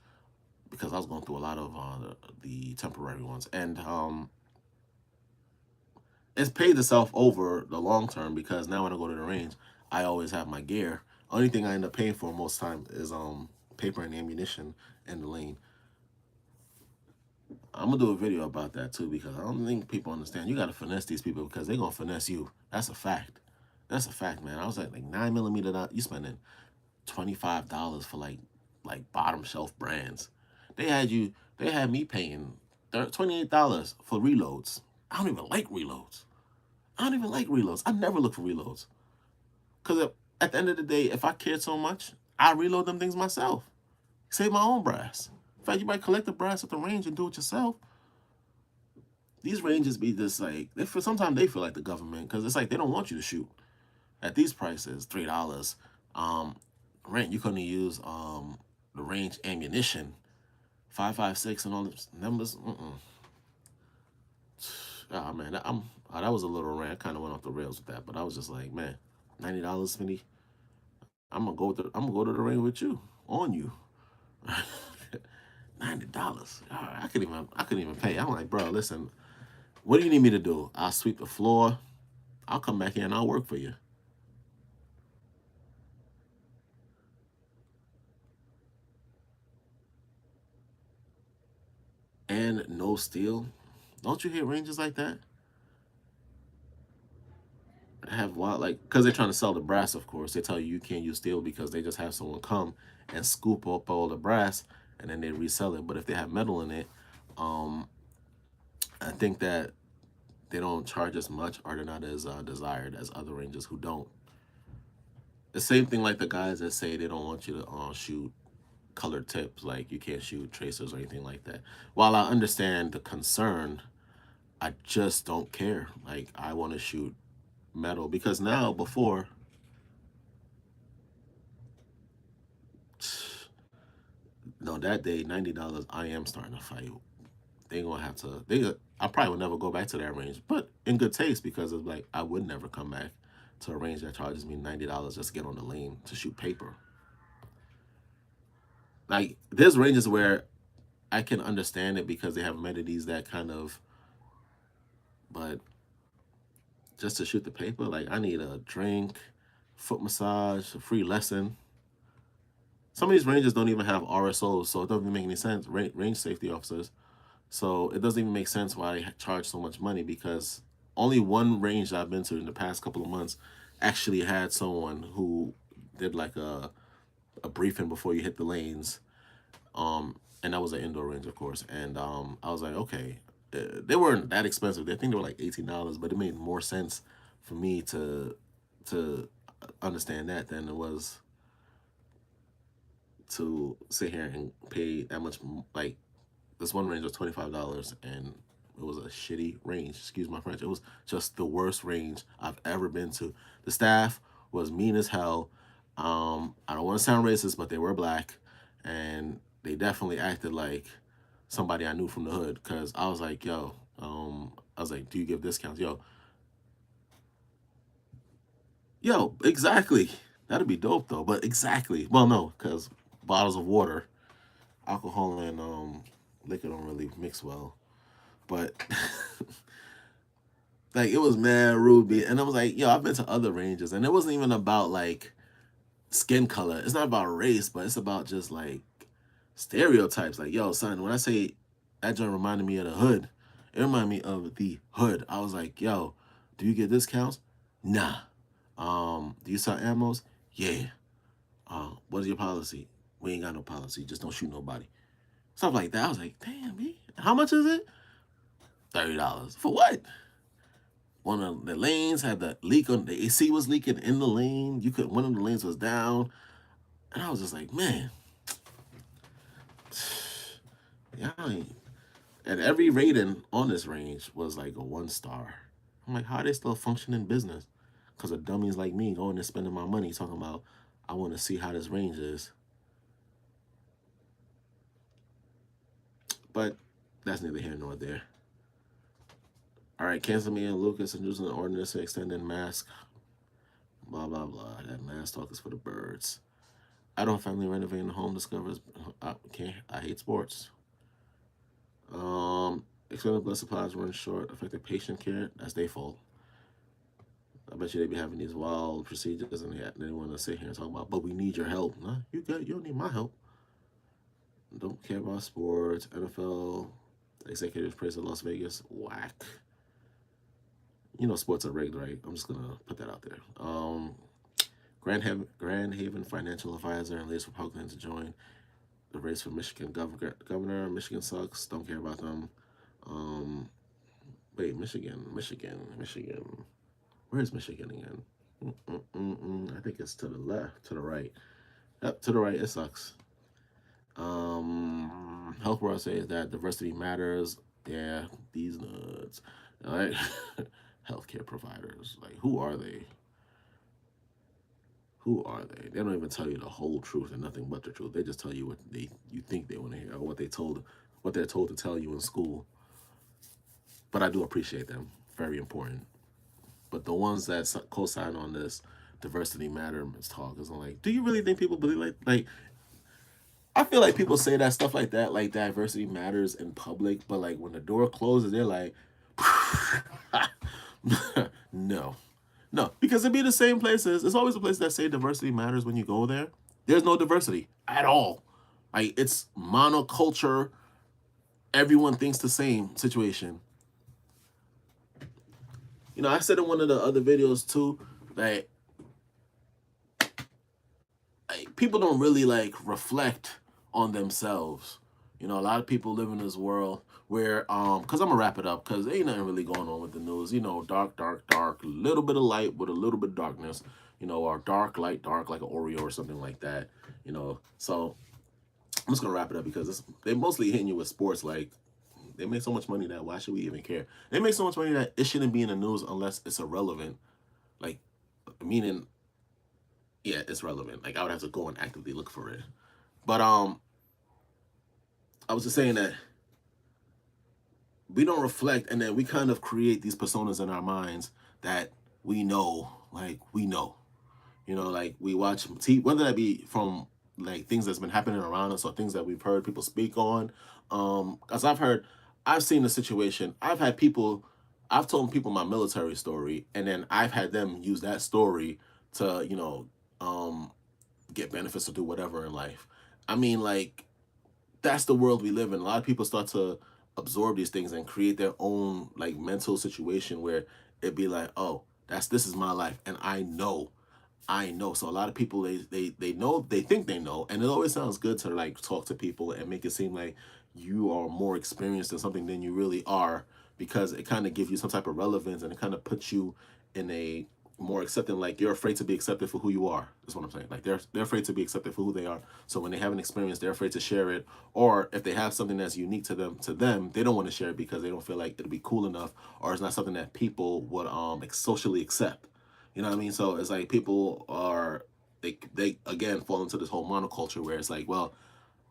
because I was going through a lot of the temporary ones, and it's paid itself over the long term because now when I go to the range, I always have my gear. Only thing I end up paying for most time is paper and ammunition and the lane. I'm gonna do a video about that too because I don't think people understand. You gotta finesse these people because they're gonna finesse you. That's a fact. That's a fact, man. I was like 9mm. You spending $25 for like bottom shelf brands. They had you. They had me paying $28 for reloads. I don't even like reloads. I don't even like reloads. I never look for reloads because at the end of the day, if I cared so much, I reload them things myself. Save my own brass. In fact, you might collect the brass at the range and do it yourself. These ranges be just like sometimes they feel like the government because it's like they don't want you to shoot at these prices. $3. Rent you couldn't use the range ammunition 5.56 and all those numbers. Oh man, that was a little rant. I kind of went off the rails with that, but I was just like, man, $90, Smitty. I'm gonna go to the ring with you on you. $90. I couldn't even pay. I'm like, bro, listen, what do you need me to do? I'll sweep the floor. I'll come back here and I'll work for you. And no steel. Don't you hear ranges like that? Have wild like because they're trying to sell the brass, of course. They tell you you can't use steel because they just have someone come and scoop up all the brass and then they resell it. But if they have metal in it, um, I think that they don't charge as much or they're not as desired as other ranges who don't. The same thing like the guys that say they don't want you to shoot colored tips, like you can't shoot tracers or anything like that. While I understand the concern, I just don't care. Like I want to shoot metal because now No, that day, $90. I am starting to fight. They gonna have to. I probably will never go back to that range, but in good taste because it's like I would never come back to a range that charges me $90 just to get on the lane to shoot paper. Like there's ranges where I can understand it because they have amenities that kind of, but just to shoot the paper, like I need a drink, foot massage, a free lesson. Some of these ranges don't even have RSOs, so it doesn't make any sense. Range safety officers. So it doesn't even make sense why I charge so much money because only one range that I've been to in the past couple of months actually had someone who did like a briefing before you hit the lanes. And that was an indoor range, of course. And I was like, okay, they weren't that expensive. I think they were like $18, but it made more sense for me to understand that than it was to sit here and pay that much. Like this one range was $25, and it was a shitty range. Excuse my French. It was just the worst range I've ever been to. The staff was mean as hell. I don't want to sound racist, but they were black, and they definitely acted like somebody I knew from the hood. Cause I was like, yo, I was like, do you give discounts? Yo, exactly. That'd be dope though. But exactly. Well, no, cause bottles of water, alcohol, and liquor don't really mix well. But like it was mad rude, and I was like, yo, I've been to other ranges, and it wasn't even about like skin color. It's not about race, but it's about just like stereotypes. Like, yo, son, when I say that joint reminded me of the hood, it reminded me of the hood. I was like, yo, do you get discounts? Nah. Do you sell ammos? Yeah. What is your policy? We ain't got no policy. Just don't shoot nobody. Stuff like that. I was like, damn, me. How much is it? $30. For what? One of the lanes had the leak on the AC was leaking in the lane. You could one of the lanes was down. And I was just like, man, yeah. And every rating on this range was like a 1 star. I'm like, how are they still functioning business? Because of dummies like me going and spending my money talking about, I want to see how this range is. But that's neither here nor there. All right, cancel me and Lucas introducing an ordinance to extending mask. Blah, blah, blah. That mask talk is for the birds. I don't family renovating the home discovers. I hate sports. Extended blood supplies run short, affected patient care. That's their fault. I bet you they be having these wild procedures and they want to sit here and talk about, but we need your help. Nah, you good. You don't need my help. Don't care about sports. NFL executives praise Las Vegas. Whack. You know sports are rigged, right? I'm just gonna put that out there. Grand Haven financial advisor and latest Republican to join the race for Michigan governor. Michigan sucks. Don't care about them. Wait, Michigan. Where's Michigan again? I think it's to the left, to the right. Yep, to the right. It sucks. Health World says that diversity matters. Yeah, these nuts. All right. Healthcare providers. Like, who are they? Who are they? They don't even tell you the whole truth and nothing but the truth. They just tell you what you think they want to hear or what they're told to tell you in school. But I do appreciate them. Very important. But the ones that co-sign on this diversity matters talk is like, do you really think people believe like I feel like people say that stuff like that, like diversity matters in public, but like when the door closes, they're like, no. No, because it'd be the same places. It's always the places that say diversity matters when you go there. There's no diversity at all. Like it's monoculture. Everyone thinks the same situation. You know, I said in one of the other videos too that like, people don't really like reflect on themselves. You know, a lot of people live in this world where because I'm gonna wrap it up because ain't nothing really going on with the news. You know, dark, a little bit of light with a little bit of darkness. You know, or dark, light, dark, like an Oreo or something like that. You know, so I'm just gonna wrap it up because they mostly hitting you with sports. Like they make so much money that why should we even care? They make so much money that it shouldn't be in the news unless it's irrelevant. Like meaning, yeah, it's relevant. Like I would have to go and actively look for it. But I was just saying that we don't reflect, and then we kind of create these personas in our minds that we know, like we know, like we watch TV, whether that be from like things that's been happening around us or things that we've heard people speak on. As I've seen the situation. I've told people my military story, and then I've had them use that story to, get benefits or do whatever in life. I mean, like, that's the world we live in. A lot of people start to absorb these things and create their own like mental situation where it'd be like, oh, this is my life, and I know. So a lot of people they know, they think they know, and it always sounds good to like talk to people and make it seem like you are more experienced in something than you really are, because it kind of gives you some type of relevance, and it kind of puts you in a more accepting, like you're afraid to be accepted for who you are. That's what I'm saying. Like they're afraid to be accepted for who they are. So when they have an experience, they're afraid to share it. Or if they have something that's unique to them, they don't want to share it because they don't feel like it'll be cool enough, or it's not something that people would socially accept. You know what I mean? So it's like people are they again fall into this whole monoculture where it's like, well,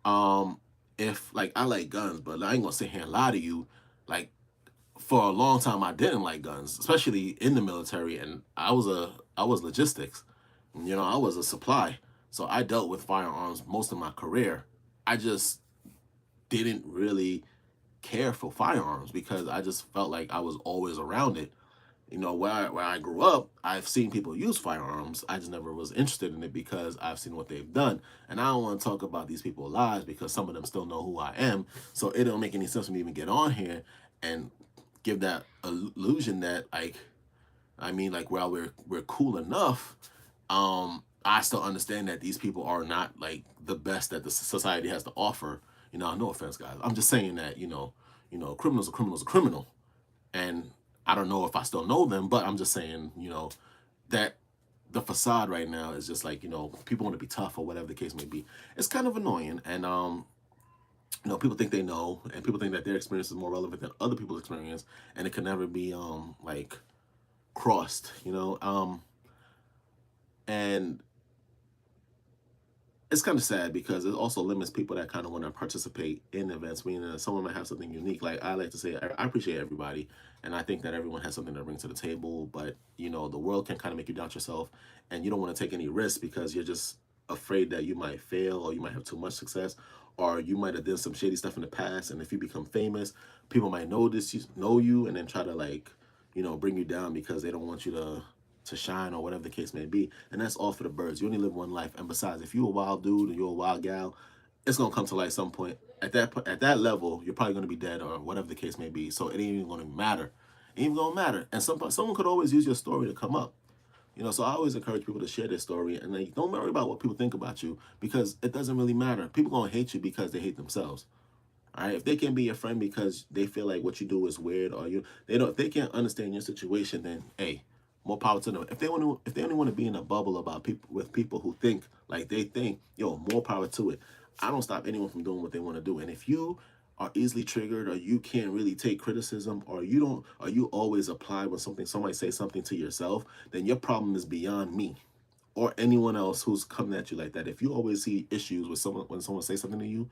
um, if like I like guns, but I ain't gonna sit here and lie to you. Like for a long time I didn't like guns, especially in the military, and I was logistics. I was a supply. So I dealt with firearms most of my career. I just didn't really care for firearms because I just felt like I was always around it. Where I grew up, I've seen people use firearms. I just never was interested in it because I've seen what they've done. And I don't want to talk about these people's lives because some of them still know who I am. So it don't make any sense for me to even get on here and give that illusion that like while we're cool enough, I still understand that these people are not like the best that the society has to offer. No offense, guys. I'm just saying that, criminals are criminals are criminal. And I don't know if I still know them, but I'm just saying, that the facade right now is just like, people want to be tough or whatever the case may be. It's kind of annoying. And people think they know, and people think that their experience is more relevant than other people's experience, and it can never be like crossed, and it's kind of sad because it also limits people that kind of want to participate in events. Meaning that someone might have something unique. Like I like to say, I appreciate everybody, and I think that everyone has something to bring to the table. But the world can kind of make you doubt yourself, and you don't want to take any risks because you're just afraid that you might fail, or you might have too much success, or you might have done some shady stuff in the past. And if you become famous, people might know you, and then try to like, bring you down because they don't want you to shine or whatever the case may be. And that's all for the birds. You only live one life. And besides, if you're a wild dude or you're a wild gal, it's gonna come to light some point. At that level, you're probably gonna be dead or whatever the case may be. So it ain't even gonna matter. It ain't even gonna matter. And someone could always use your story to come up. So I always encourage people to share their story, and like, don't worry about what people think about you because it doesn't really matter. People gonna hate you because they hate themselves. All right, if they can be your friend because they feel like what you do is weird, or if they can't understand your situation, then hey, more power to them. If they only want to be in a bubble about people with people who think like they think, more power to it. I don't stop anyone from doing what they want to do. And if you are easily triggered, or you can't really take criticism, or you always apply when somebody say something to yourself, then your problem is beyond me or anyone else who's coming at you like that. If you always see issues with someone when someone says something to you,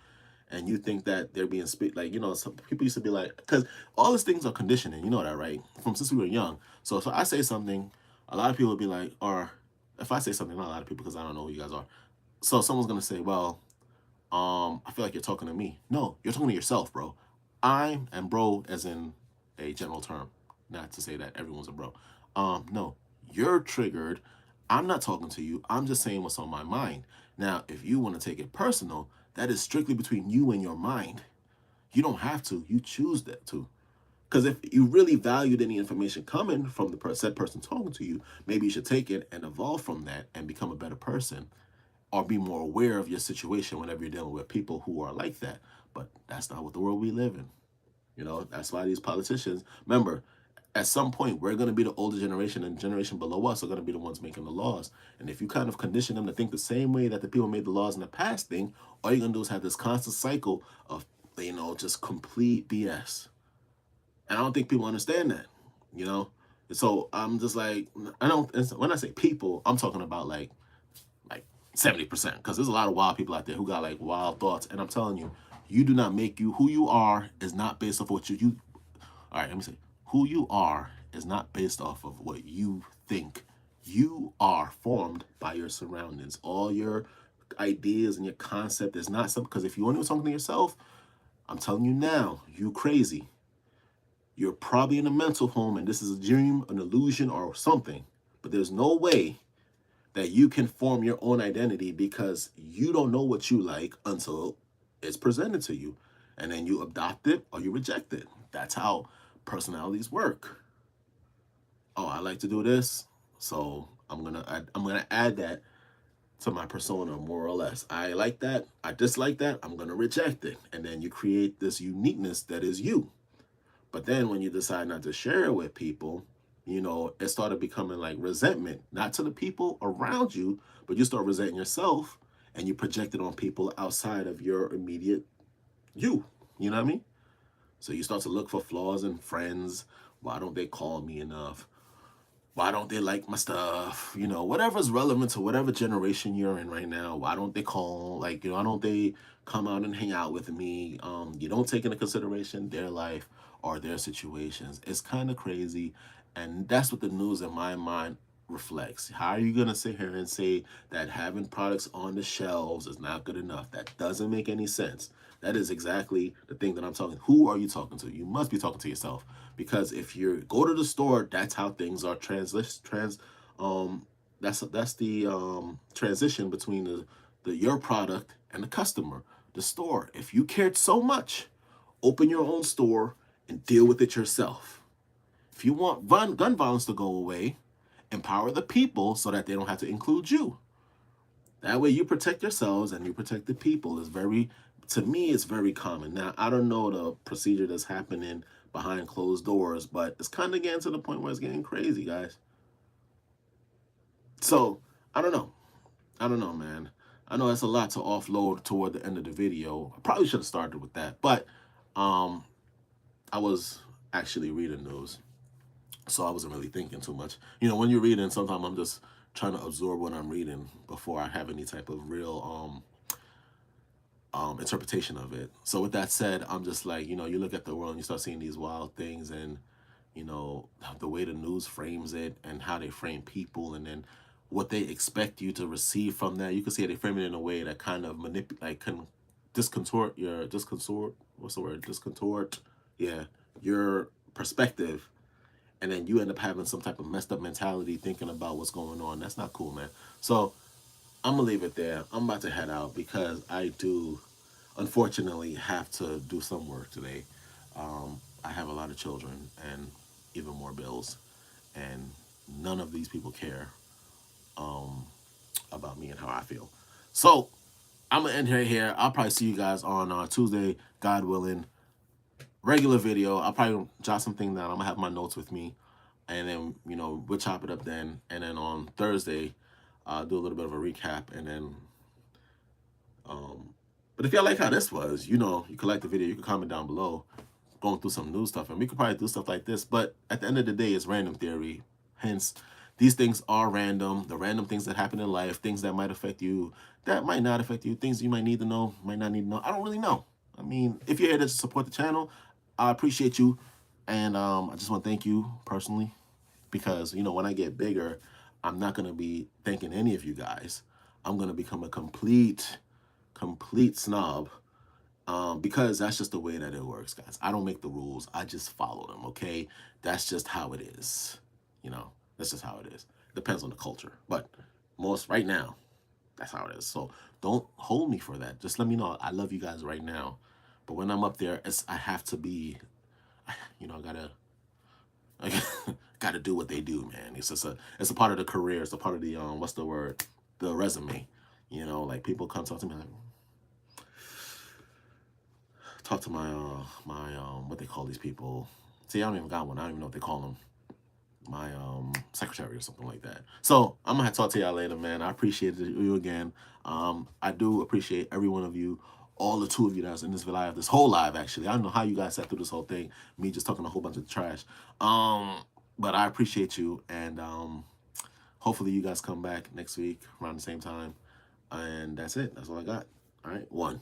and you think that they're being like, some people used to be like, because all these things are conditioning, you know that, right? From since we were young. So if I say something, a lot of people would be like, or if I say something, not a lot of people because I don't know who you guys are. So someone's gonna say, well, I feel like you're talking to me. No, you're talking to yourself, bro. And bro as in a general term, not to say that everyone's a bro. No, you're triggered. I'm not talking to you. I'm just saying what's on my mind. Now, if you want to take it personal, that is strictly between you and your mind. You don't have to. You choose that to. Because if you really valued any information coming from the said person talking to you, maybe you should take it and evolve from that and become a better person, or be more aware of your situation whenever you're dealing with people who are like that. But that's not what the world we live in. That's why these politicians, remember, at some point, we're going to be the older generation, and generation below us are going to be the ones making the laws. And if you kind of condition them to think the same way that the people made the laws in the past think, all you're going to do is have this constant cycle of, just complete BS. And I don't think people understand that, So I'm just like, when I say people, I'm talking about like 70%, because there's a lot of wild people out there who got like wild thoughts. And I'm telling you, You do not make you. Who you are is not based off what you. All right, let me say. Who you are is not based off of what you think. You are formed by your surroundings. All your ideas and your concept is not something. Because if you only do something to yourself, I'm telling you now, you crazy. You're probably in a mental home and this is a dream, an illusion, or something. But there's no way that you can form your own identity because you don't know what you like until it's presented to you. And then you adopt it or you reject it. That's how personalities work. Oh, I like to do this, so I'm gonna add that to my persona more or less. I like that, I dislike that, I'm gonna reject it. And then you create this uniqueness that is you. But then when you decide not to share it with people, it started becoming like resentment, not to the people around you, but you start resenting yourself and you project it on people outside of your immediate you. You know what I mean? So you start to look for flaws in friends. Why don't they call me enough? Why don't they like my stuff? Whatever's relevant to whatever generation you're in right now. Why don't they call? Like, why don't they come out and hang out with me? You don't take into consideration their life or their situations. It's kind of crazy. And that's what the news in my mind reflects. How are you going to sit here and say that having products on the shelves is not good enough? That doesn't make any sense. That is exactly the thing that I'm talking. Who are you talking to? You must be talking to yourself, because if you go to the store, that's how things are that's the transition between the your product and the customer. The store. If you cared so much, open your own store and deal with it yourself. If you want gun violence to go away, empower the people so that they don't have to include you. That way you protect yourselves and you protect the people. To me, it's very common. Now, I don't know the procedure that's happening behind closed doors, but it's kind of getting to the point where it's getting crazy, guys. So, I don't know. I don't know, man. I know that's a lot to offload toward the end of the video. I probably should have started with that, but I was actually reading news, so I wasn't really thinking too much. When you're reading, sometimes I'm just trying to absorb what I'm reading before I have any type of real interpretation of it. So with that said, I'm just like, you look at the world and you start seeing these wild things, and the way the news frames it and how they frame people, and then what they expect you to receive from that. You can see they frame it in a way that kind of can discontort what's the word, discontort, yeah, your perspective, and then you end up having some type of messed up mentality thinking about what's going on. That's not cool, man. So I'm gonna leave it there. I'm about to head out because I do, unfortunately, have to do some work today. I have a lot of children and even more bills, and none of these people care about me and how I feel. So I'm gonna end here. I'll probably see you guys on Tuesday, God willing. Regular video. I'll probably jot something down. I'm gonna have my notes with me, and then we'll chop it up then. And then on Thursday, I'll do a little bit of a recap, and then but if y'all like how this was, you can like the video, you can comment down below, going through some new stuff, and we could probably do stuff like this. But at the end of the day, it's random theory. Hence, these things are random. The random things that happen in life, things that might affect you, that might not affect you, things you might need to know, might not need to know. I don't really know. I mean, if you're here to support the channel, I appreciate you. And I just want to thank you personally, because, when I get bigger, I'm not going to be thanking any of you guys. I'm going to become a complete snob, because that's just the way that it works, guys. I don't make the rules. I just follow them, okay? That's just how it is. That's just how it is. Depends on the culture. But most right now, that's how it is. So don't hold me for that. Just let me know I love you guys right now. But when I'm up there, I have to be, I gotta do what they do, man. It's a part of the career. It's a part of the what's the word? The resume. Like people come talk to me, like, talk to my what they call these people. See, I don't even got one. I don't even know what they call them. My secretary or something like that. So I'm gonna talk to y'all later, man. I appreciate you again. I do appreciate every one of you, all the 2 of you that's in this live, this whole live actually. I don't know how you guys sat through this whole thing, me just talking a whole bunch of trash. But I appreciate you, and hopefully you guys come back next week around the same time. And that's it. That's all I got. All right, 1.